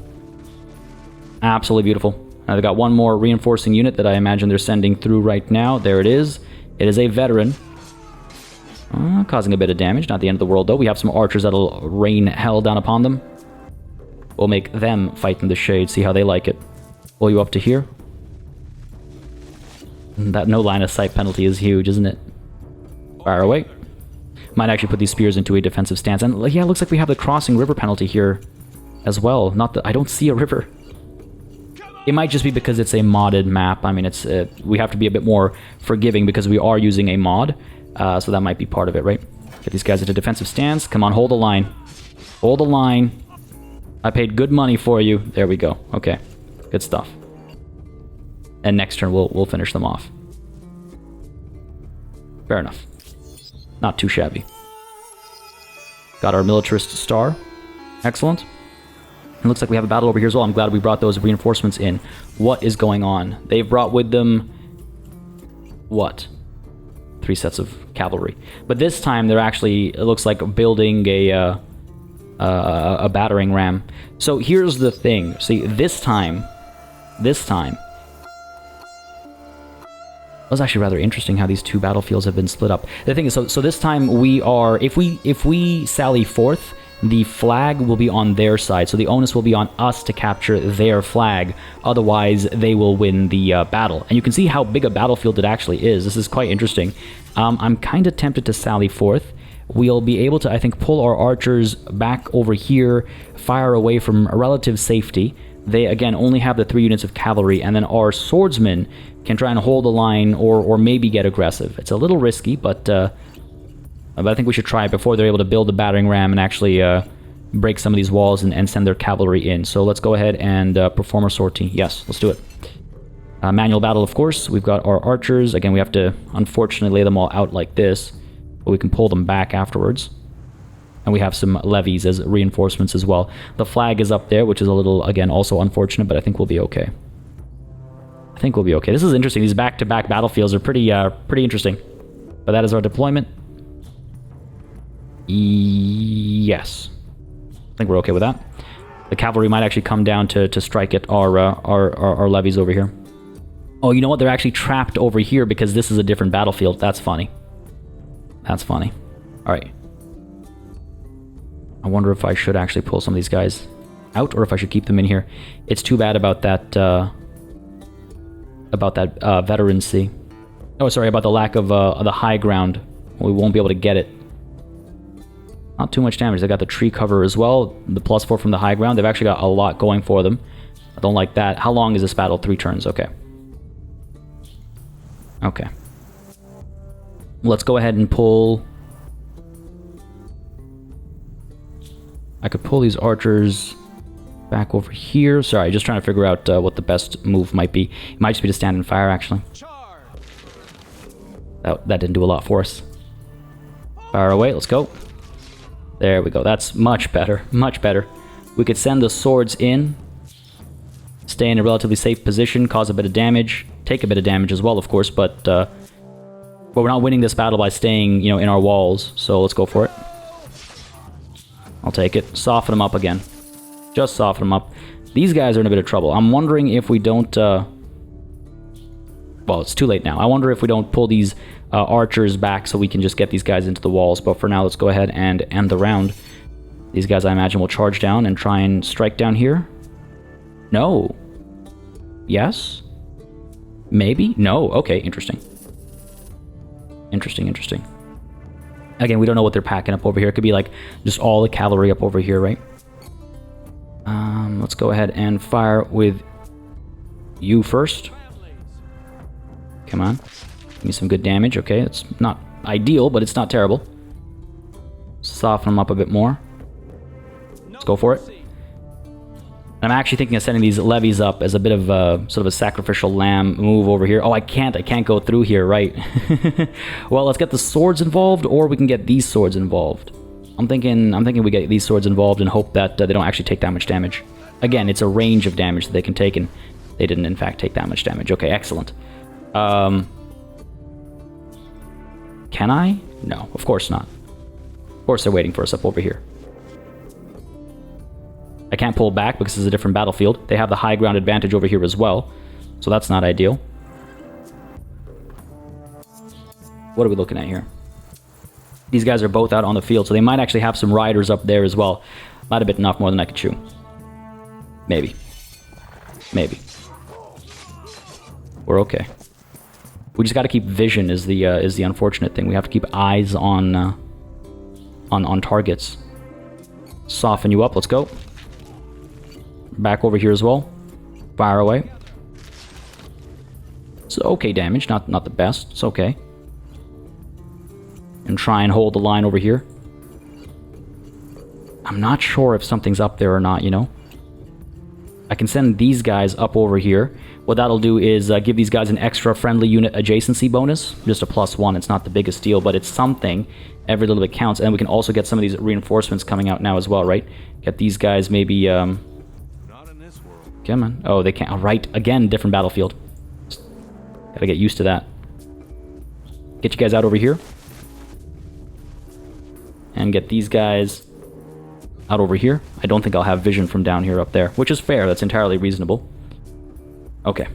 Absolutely beautiful. Now they've got one more reinforcing unit that I imagine they're sending through right now. There it is. It is a veteran. Causing a bit of damage. Not the end of the world, though. We have some archers that'll rain hell down upon them. We'll make them fight in the shade, see how they like it. Pull you up to here. That no line of sight penalty is huge, isn't it? Fire away. Might actually put these spears into a defensive stance. And yeah, it looks like we have the crossing river penalty here as well. Not that I don't see a river. It might just be because it's a modded map. I mean, it's we have to be a bit more forgiving because we are using a mod. So that might be part of it, right? Get these guys into defensive stance. Come on, hold the line. Hold the line. I paid good money for you. There we go. Okay. Good stuff. And next turn, we'll finish them off. Fair enough. Not too shabby. Got our militarist star. Excellent. It looks like we have a battle over here as well. I'm glad we brought those reinforcements in. What is going on? They've brought with them... what? 3 sets of cavalry. But this time, they're actually... it looks like building a battering ram. So here's the thing. See, this time... it was actually rather interesting how these two battlefields have been split up. The thing is, so this time we are... If we sally forth, the flag will be on their side. So the onus will be on us to capture their flag. Otherwise, they will win the battle. And you can see how big a battlefield it actually is. This is quite interesting. I'm kind of tempted to sally forth. We'll be able to, I think, pull our archers back over here, fire away from relative safety. They, again, only have the 3 units of cavalry, and then our swordsmen can try and hold the line or maybe get aggressive. It's a little risky, but I think we should try it before they're able to build the battering ram and actually break some of these walls and send their cavalry in. So let's go ahead and perform a sortie. Yes, let's do it. Manual battle, of course. We've got our archers. Again, we have to, unfortunately, lay them all out like this, but we can pull them back afterwards. And we have some levies as reinforcements as well. The flag is up there, which is a little, again, also unfortunate, but I think we'll be okay. I think we'll be okay. This is interesting. These back-to-back battlefields are pretty interesting. But that is our deployment. Yes. I think we're okay with that. The cavalry might actually come down to strike at our levies over here. Oh, you know what? They're actually trapped over here because this is a different battlefield. That's funny. That's funny. Alright. I wonder if I should actually pull some of these guys out or if I should keep them in here. It's too bad about that veterancy. Oh, sorry, about the lack of the high ground. We won't be able to get it. Not too much damage. They got the tree cover as well. The +4 from the high ground. They've actually got a lot going for them. I don't like that. How long is this battle? 3 turns. Okay. Okay. Let's go ahead and pull... I could pull these archers back over here. Sorry, just trying to figure out what the best move might be. It might just be to stand and fire, actually. That didn't do a lot for us. Fire away. Let's go. There we go. That's much better. Much better. We could send the swords in. Stay in a relatively safe position. Cause a bit of damage. Take a bit of damage as well, of course. But we're not winning this battle by staying, you know, in our walls. So let's go for it. I'll take it. Soften them up again. Just soften them up. These guys are in a bit of trouble. I'm wondering if we don't... well, it's too late now. I wonder if we don't pull these archers back so we can just get these guys into the walls. But for now, let's go ahead and end the round. These guys, I imagine, will charge down and try and strike down here. No. Yes? Maybe? No. Okay, interesting. Interesting, interesting. Again, we don't know what they're packing up over here. It could be like just all the cavalry up over here, right? Let's go ahead and fire with you first. Come on. Give me some good damage. Okay, it's not ideal, but it's not terrible. Soften them up a bit more. Let's go for it. I'm actually thinking of setting these levies up as a bit of a sort of a sacrificial lamb move over here. Oh, I can't go through here, right? Well, let's get the swords involved, or we can get these swords involved. I'm thinking we get these swords involved and hope that they don't actually take that much damage. Again, it's a range of damage that they can take, and they didn't in fact take that much damage. Okay, excellent. Can I? No, of course not. Of course they're waiting for us up over here. I can't pull back because it's a different battlefield. They have the high ground advantage over here as well, so that's not ideal. What are we looking at here? These guys are both out on the field, so they might actually have some riders up there as well. Might have bitten off more than I could chew. Maybe. Maybe. We're okay. We just got to keep vision is the unfortunate thing. We have to keep eyes on targets. Soften you up. Let's go. Back over here as well. Fire away. It's okay damage, not the best. It's okay. And try and hold the line over here. I'm not sure if something's up there or not, you know. I can send these guys up over here. What that'll do is give these guys an extra friendly unit adjacency bonus. Just a +1. It's not the biggest deal, but it's something. Every little bit counts. And we can also get some of these reinforcements coming out now as well, right? Get these guys maybe...
Not in this world.
Come on. Oh, they can't. Oh, right. Again, different battlefield. Gotta get used to that. Get you guys out over here. And get these guys out over here. I don't think I'll have vision from down here up there, which is fair. That's entirely reasonable. Okay.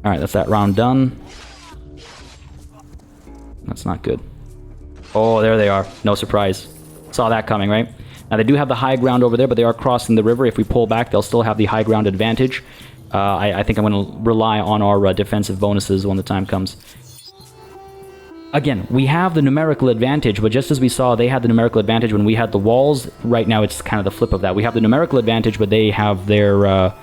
Alright, that's that round done. That's not good. Oh, there they are. No surprise. Saw that coming, right? Now, they do have the high ground over there, but they are crossing the river. If we pull back, they'll still have the high ground advantage. I think I'm going to rely on our defensive bonuses when the time comes. Again, we have the numerical advantage, but just as we saw, they had the numerical advantage when we had the walls. Right now, it's kind of the flip of that. We have the numerical advantage, but they have their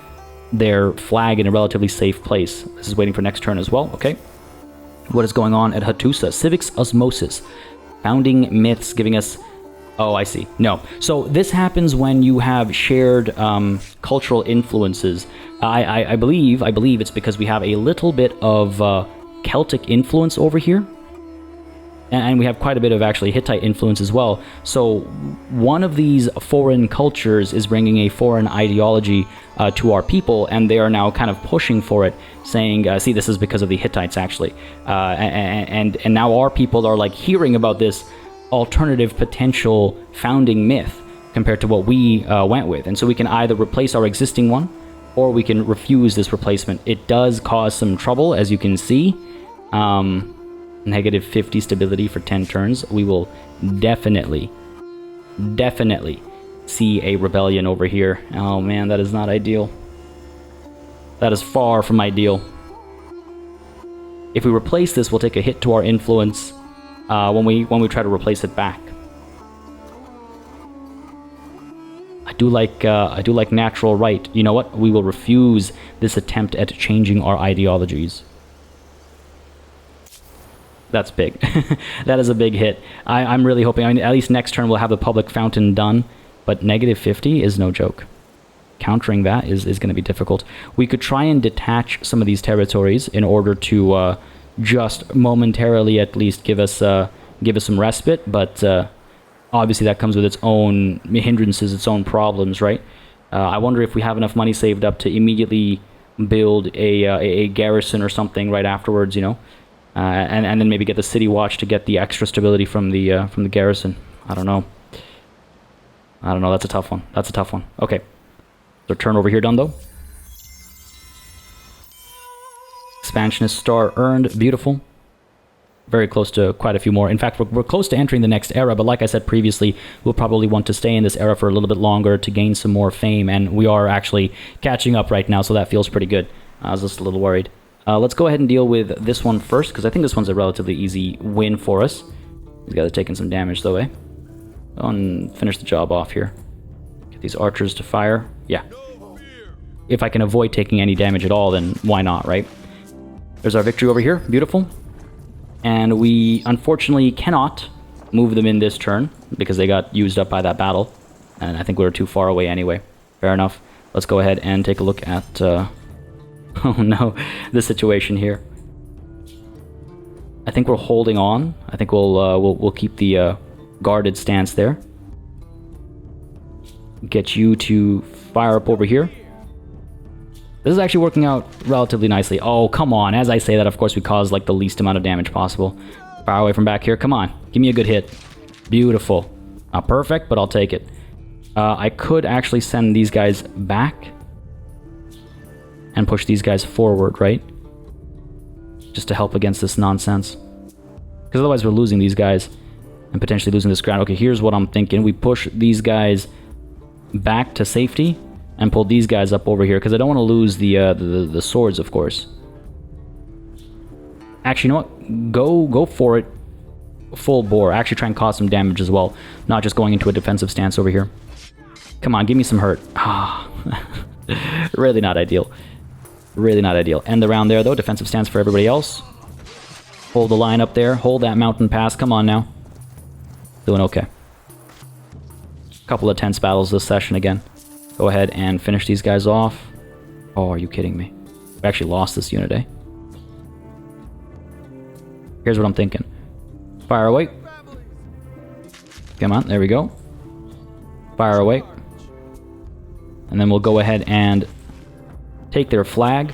flag in a relatively safe place. This is waiting for next turn as well. Okay. What is going on at Hattusa? Civics Osmosis. Founding myths giving us... Oh, I see. No. So this happens when you have shared cultural influences. I believe it's because we have a little bit of Celtic influence over here. And we have quite a bit of actually Hittite influence as well. So one of these foreign cultures is bringing a foreign ideology to our people, and they are now kind of pushing for it, saying, see, this is because of the Hittites, actually. And now our people are like hearing about this alternative potential founding myth compared to what we went with. And so we can either replace our existing one, or we can refuse this replacement. It does cause some trouble, as you can see. Negative 50 stability for 10 turns. We will definitely see a rebellion over here. Oh man, that is not ideal. That is far from ideal. If we replace this, we'll take a hit to our influence when we try to replace it back. I do like natural right. You know what? We will refuse this attempt at changing our ideologies. That's big. That is a big hit. I'm really hoping, I mean, at least next turn we'll have the public fountain done, but negative 50 is no joke. Countering that is going to be difficult. We could try and detach some of these territories in order to just momentarily at least give us some respite, but obviously that comes with its own hindrances, its own problems, right? I wonder if we have enough money saved up to immediately build a garrison or something right afterwards, you know? And then maybe get the city watch to get the extra stability from the garrison. I don't know. That's a tough one. Okay. So turn over here done though. Expansionist star earned. Beautiful. Very close to quite a few more. In fact, we're close to entering the next era, but like I said previously, we'll probably want to stay in this era for a little bit longer to gain some more fame, and we are actually catching up right now, so that feels pretty good. I was just a little worried. Let's go ahead and deal with this one first, because I think this one's a relatively easy win for us. These guys are taking some damage, though, eh? Go and finish the job off here. Get these archers to fire. Yeah. If I can avoid taking any damage at all, then why not, right?
There's our victory over here. Beautiful. And we unfortunately cannot move them in this turn because they got used up by that battle. And I think we were too far away anyway. Fair enough. Let's go ahead and take a look at... oh no, the situation here. I think we're holding on. I think we'll keep the guarded stance there. Get you to fire up over here. This is actually working out relatively nicely. Oh, come on. As I say that, of course, we cause like the least amount of damage possible. Fire away from back here. Come on. Give me a good hit. Beautiful. Not perfect, but I'll take it. I could actually send these guys back and push these guys forward, right? Just to help against this nonsense. Because otherwise we're losing these guys and potentially losing this ground. Okay, here's what I'm thinking. We push these guys back to safety and pull these guys up over here because I don't want to lose the swords, of course. Actually, you know what? Go for it full bore. Actually try and cause some damage as well. Not just going into a defensive stance over here. Come on, give me some hurt. Ah, really not ideal. Really not ideal. End the round there, though. Defensive stance for everybody else. Hold the line up there. Hold that mountain pass. Come on now. Doing okay. Couple of tense battles this session again. Go ahead and finish these guys off. Oh, are you kidding me? We actually lost this unit, eh? Here's what I'm thinking. Fire away. Come on, there we go. Fire away. And then we'll go ahead and take their flag.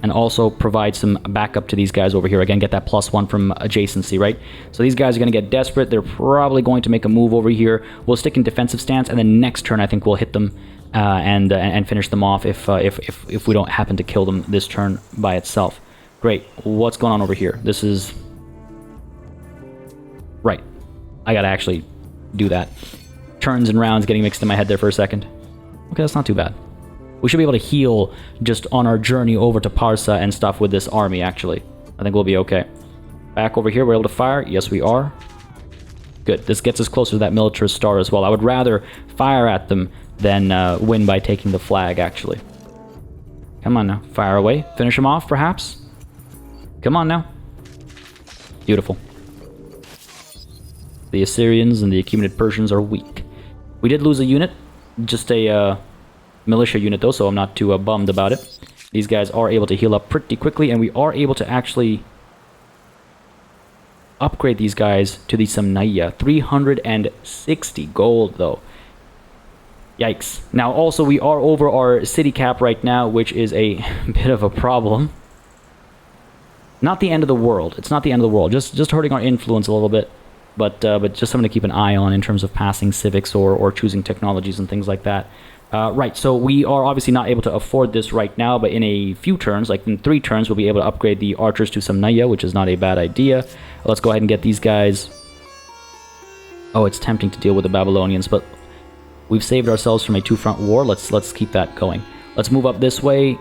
And also provide some backup to these guys over here. Again, get that +1 from adjacency, right? So these guys are going to get desperate. They're probably going to make a move over here. We'll stick in defensive stance, and then next turn I think we'll hit them and finish them off if we don't happen to kill them this turn by itself. Great. What's going on over here? This is... Right. I gotta actually do that. Turns and rounds getting mixed in my head there for a second. Okay, that's not too bad. We should be able to heal just on our journey over to Parsa and stuff with this army, actually. I think we'll be okay. Back over here, we're able to fire. Yes, we are. Good. This gets us closer to that militarist star as well. I would rather fire at them than win by taking the flag, actually. Come on now. Fire away. Finish them off, perhaps? Come on now. Beautiful. The Assyrians and the Achaemenid Persians are weak. We did lose a unit. Just a... militia unit though, so I'm not too bummed about it. These guys are able to heal up pretty quickly, and we are able to actually upgrade these guys to the Samnaya. 360 gold though. Yikes. Now also we are over our city cap right now, which is a bit of a problem. Not the end of the world. It's not the end of the world. Just hurting our influence a little bit. But just something to keep an eye on in terms of passing civics or choosing technologies and things like that. Right, so we are obviously not able to afford this right now, but in a few turns, like in 3 turns, we'll be able to upgrade the archers to Samnaya, which is not a bad idea. Let's go ahead and get these guys... Oh, it's tempting to deal with the Babylonians, but we've saved ourselves from a 2-front war. Let's keep that going. Let's move up this way,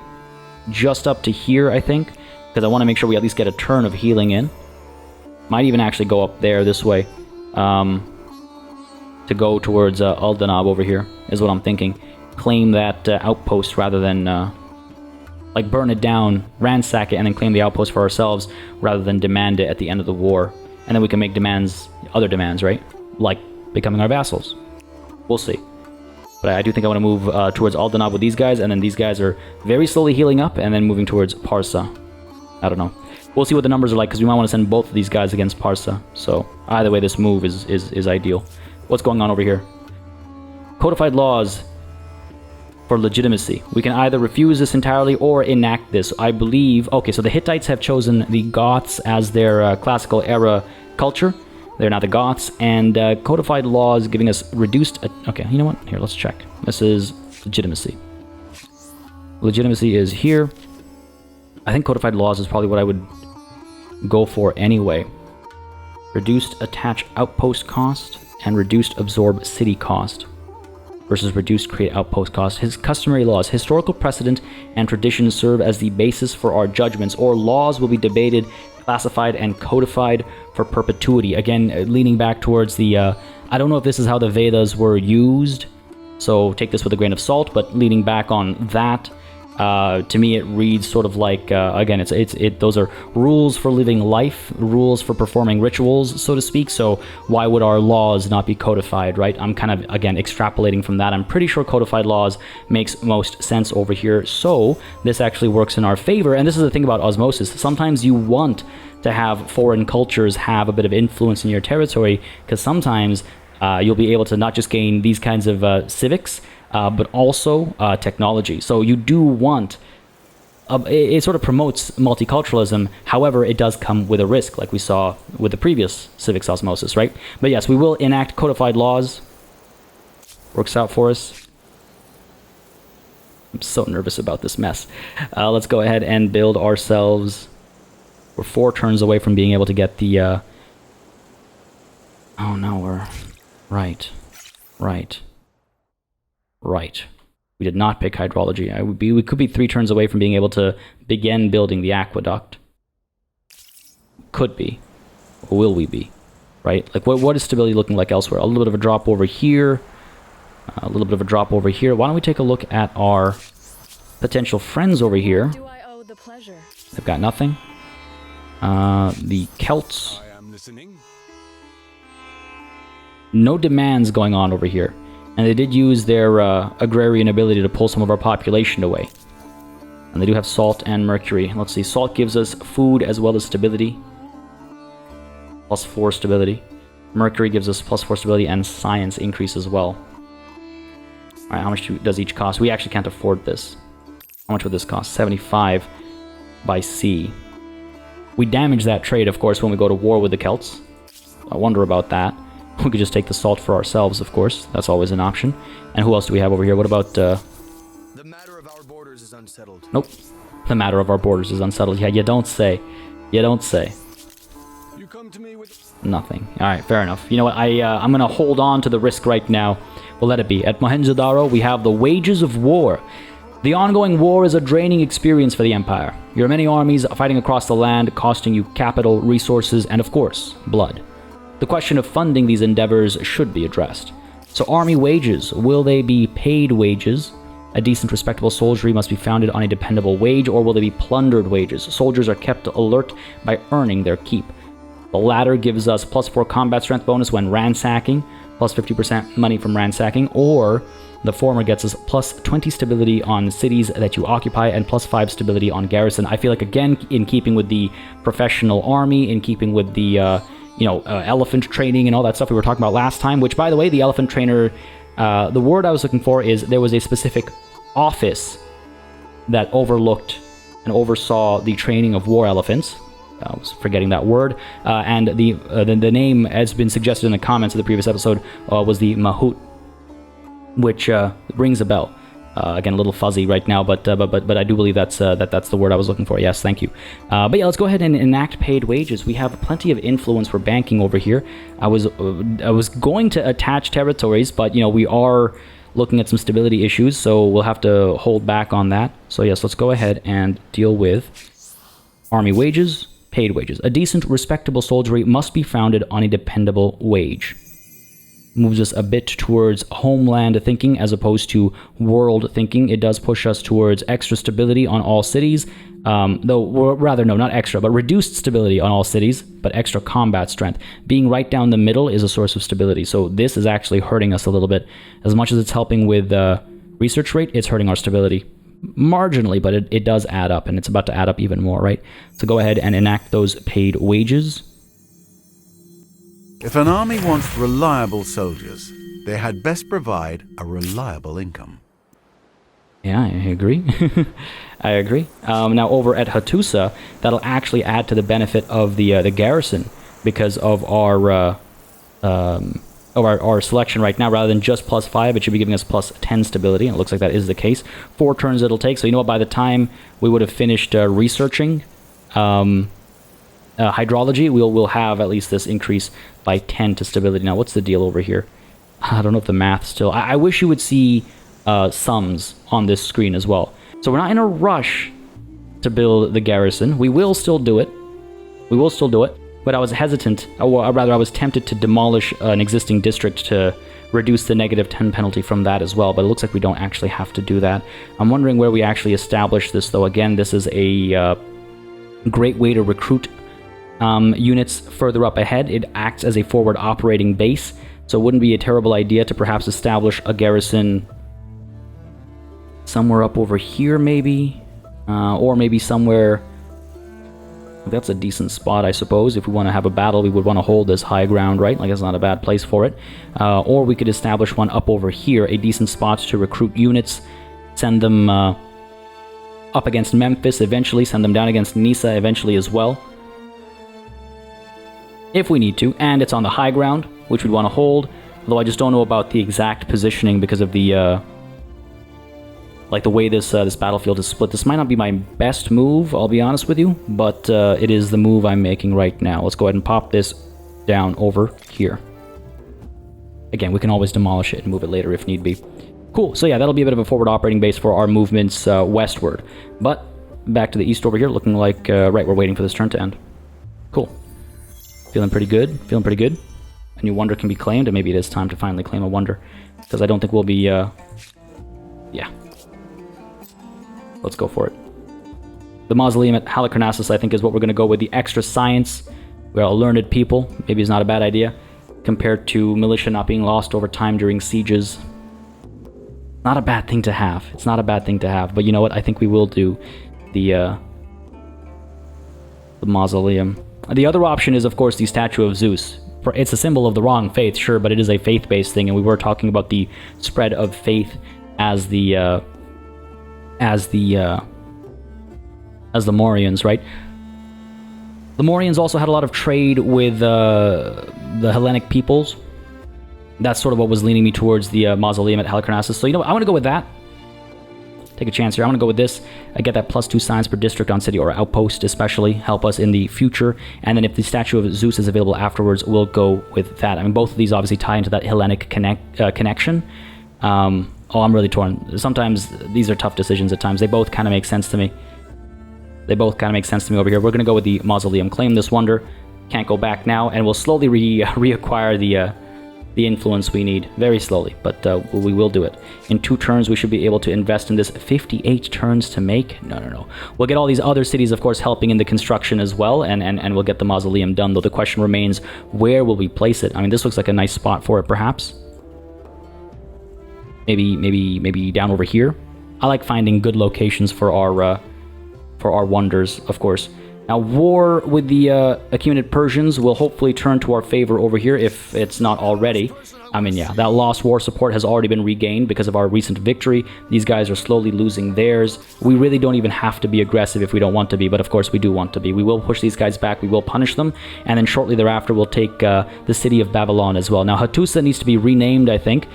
just up to here, I think, because I want to make sure we at least get a turn of healing in. Might even actually go up there this way, to go towards Aldanab over here, is what I'm thinking. Claim that outpost rather than like burn it down, ransack it, and then claim the outpost for ourselves rather than demand it at the end of the war. And then we can make demands, other demands, right? Like becoming our vassals. We'll see. But I do think I want to move towards Aldanab with these guys, and then these guys are very slowly healing up and then moving towards Parsa. I don't know. We'll see what the numbers are like, because we might want to send both of these guys against Parsa. So either way, this move is ideal. What's going on over here? Codified laws for legitimacy. We can either refuse this entirely or enact this. I believe... Okay, so the Hittites have chosen the Goths as their classical era culture. They're now the Goths, and codified laws giving us reduced... Okay, you know what? Here, let's check. This is legitimacy. Legitimacy is here. I think codified laws is probably what I would go for anyway. Reduced attach outpost cost and reduced absorb city cost versus reduced create outpost cost. His customary laws, historical precedent and traditions serve as the basis for our judgments, or laws will be debated, classified, and codified for perpetuity. Again, leaning back towards the, I don't know if this is how the Vedas were used, so take this with a grain of salt, but leaning back on that, To me, it reads sort of like, again, those are rules for living life, rules for performing rituals, so to speak. So why would our laws not be codified, right? I'm kind of, again, extrapolating from that. I'm pretty sure codified laws makes most sense over here. So this actually works in our favor. And this is the thing about osmosis. Sometimes you want to have foreign cultures have a bit of influence in your territory, because sometimes you'll be able to not just gain these kinds of civics, but also technology. So you do want, it sort of promotes multiculturalism. However, it does come with a risk, like we saw with the previous civics osmosis, right? But yes, we will enact codified laws. Works out for us. I'm so nervous about this mess. Let's go ahead and build ourselves. We're 4 turns away from being able to get the... Oh no, we're... Right. We did not pick hydrology. We could be 3 turns away from being able to begin building the aqueduct. Could be. Or will we be? Right? Like, what is stability looking like elsewhere? A little bit of a drop over here. A little bit of a drop over here. Why don't we take a look at our potential friends over here?
Do I owe the pleasure?
They've got nothing. The Celts.
I am listening.
No demands going on over here. And they did use their agrarian ability to pull some of our population away. And they do have salt and mercury. Let's see, salt gives us food as well as stability. +4 stability. Mercury gives us +4 stability and science increase as well. Alright, how much does each cost? We actually can't afford this. How much would this cost? 75 by sea. We damage that trade, of course, when we go to war with the Celts. I wonder about that. We could just take the salt for ourselves, of course. That's always an option. And who else do we have over here? What about...
The matter of our borders is unsettled.
Nope. The matter of our borders is unsettled. Yeah, you don't say. You don't say.
You come to me with
Nothing. Alright, fair enough. You know what? I'm going to hold on to the risk right now. We'll let it be. At Mohenjo-Daro, we have the wages of war. The ongoing war is a draining experience for the Empire. Your many armies fighting across the land, costing you capital, resources, and of course, blood. The question of funding these endeavors should be addressed. So army wages, will they be paid wages? A decent, respectable soldiery must be founded on a dependable wage, or will they be plundered wages? Soldiers are kept alert by earning their keep. The latter gives us +4 combat strength bonus when ransacking, plus 50% money from ransacking, or the former gets us +20 stability on cities that you occupy and +5 stability on garrison. I feel like, again, in keeping with the professional army, in keeping with the... elephant training and all that stuff we were talking about last time, which, by the way, the elephant trainer, the word I was looking for is there was a specific office that overlooked and oversaw the training of war elephants. I was forgetting that word. And the name, has been suggested in the comments of the previous episode, was the Mahout, which rings a bell. Again, a little fuzzy right now, but I do believe that's the word I was looking for. Yes, thank you. But yeah, let's go ahead and enact paid wages. We have plenty of influence for banking over here. I was going to attach territories, but we are looking at some stability issues, so we'll have to hold back on that. So yes, let's go ahead and deal with army wages, paid wages. A decent, respectable soldiery must be founded on a dependable wage. Moves us a bit towards homeland thinking as opposed to world thinking. It does push us towards extra stability on all cities, not extra, but reduced stability on all cities, but extra combat strength. Being right down the middle is a source of stability, so this is actually hurting us a little bit. As much as it's helping with research rate, it's hurting our stability. Marginally, but it does add up, and it's about to add up even more, right? So go ahead and enact those paid wages.
If an army wants reliable soldiers, they had best provide a reliable income.
Yeah, I agree. I agree. Now over at Hattusa, that'll actually add to the benefit of the garrison because of our selection right now. Rather than just +5, it should be giving us +10 stability, and it looks like that is the case. 4 turns it'll take. So you know what? By the time we would have finished researching hydrology, we'll have at least this increase by 10 to stability. Now, what's the deal over here? I don't know if the math still... I wish you would see sums on this screen as well. So we're not in a rush to build the garrison. We will still do it. But I was hesitant, or rather I was tempted to demolish an existing district to reduce the -10 penalty from that as well, but it looks like we don't actually have to do that. I'm wondering where we actually establish this, though. Again, this is a great way to recruit units further up ahead. It acts as a forward operating base, so it wouldn't be a terrible idea to perhaps establish a garrison somewhere up over here, maybe, or maybe somewhere. That's a decent spot, I suppose. If we want to have a battle, we would want to hold this high ground, right? Like, it's not a bad place for it. Or we could establish one up over here, a decent spot to recruit units, send them up against Memphis eventually, send them down against Nisa eventually as well, if we need to. And it's on the high ground, which we'd want to hold, although I just don't know about the exact positioning because of the like the way this this battlefield is split. This might not be my best move, I'll be honest with you, but it is the move I'm making right now. Let's go ahead and pop this down over here. Again, we can always demolish it and move it later if need be. Cool, so yeah, that'll be a bit of a forward operating base for our movements westward. But back to the east over here, looking like, right, we're waiting for this turn to end. Cool. Feeling pretty good, feeling pretty good. A new wonder can be claimed, and maybe it is time to finally claim a wonder, because I don't think we'll be, yeah. Let's go for it. The mausoleum at Halicarnassus, I think, is what we're going to go with. The extra science. We're all learned people. Maybe it's not a bad idea. Compared to militia not being lost over time during sieges. Not a bad thing to have. It's not a bad thing to have. But you know what? I think we will do the mausoleum. The other option is, of course, the statue of Zeus. It's a symbol of the wrong faith, sure, but it is a faith-based thing, and we were talking about the spread of faith as the Morians, right? The Morians also had a lot of trade with the Hellenic peoples. That's sort of what was leaning me towards the mausoleum at Halicarnassus. So, you know what? I'm going to go with that. Take a chance here. I'm going to go with this. I get that +2 science per district on city or outpost, especially. Help us in the future. And then if the statue of Zeus is available afterwards, we'll go with that. I mean, both of these obviously tie into that Hellenic connection. Oh, I'm really torn. Sometimes these are tough decisions at times. They both kind of make sense to me. They both kind of make sense to me over here. We're going to go with the mausoleum. Claim this wonder. Can't go back now. And we'll slowly reacquire the influence we need. Very slowly, but we will do it. In 2 turns, we should be able to invest in this. 58 turns to make? No. We'll get all these other cities, of course, helping in the construction as well, and we'll get the mausoleum done, though the question remains, where will we place it? I mean, this looks like a nice spot for it, perhaps. Maybe down over here. I like finding good locations for our wonders, of course. Now, war with the Achaemenid Persians will hopefully turn to our favor over here, if it's not already. I mean, yeah, that lost war support has already been regained because of our recent victory. These guys are slowly losing theirs. We really don't even have to be aggressive if we don't want to be, but of course we do want to be. We will push these guys back, we will punish them, and then shortly thereafter we'll take the city of Babylon as well. Now, Hattusa needs to be renamed, I think.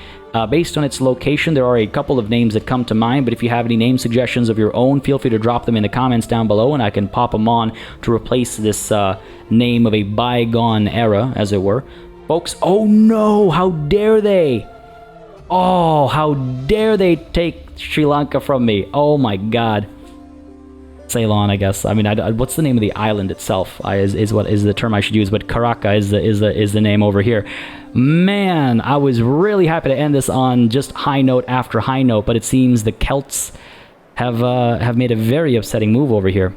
Based on its location, there are a couple of names that come to mind, but if you have any name suggestions of your own, feel free to drop them in the comments down below, and I can pop them on to replace this name of a bygone era, as it were. Folks, oh no, how dare they? Oh, how dare they take Sri Lanka from me? Oh my god. Ceylon, I guess. I mean, what's the name of the island itself? Is what is the term I should use, but Karaka is the name over here. Man, I was really happy to end this on just high note after high note, but it seems the Celts have made a very upsetting move over here.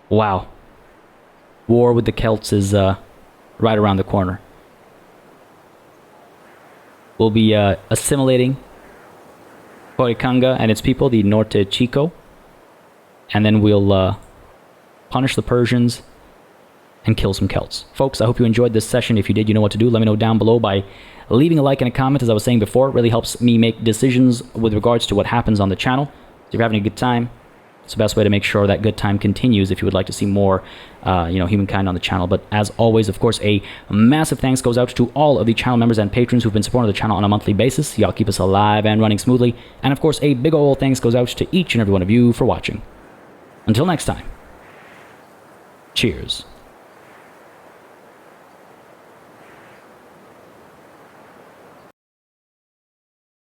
Wow. War with the Celts is right around the corner. We'll be assimilating Koikanga and its people, the Norte Chico, and then we'll punish the Persians and kill some Celts. Folks, I hope you enjoyed this session. If you did, you know what to do. Let me know down below by leaving a like and a comment. As I was saying before, it really helps me make decisions with regards to what happens on the channel. So if you're having a good time, it's the best way to make sure that good time continues if you would like to see more, Humankind on the channel. But as always, of course, a massive thanks goes out to all of the channel members and patrons who've been supporting the channel on a monthly basis. Y'all keep us alive and running smoothly. And of course, a big ol' thanks goes out to each and every one of you for watching. Until next time, cheers.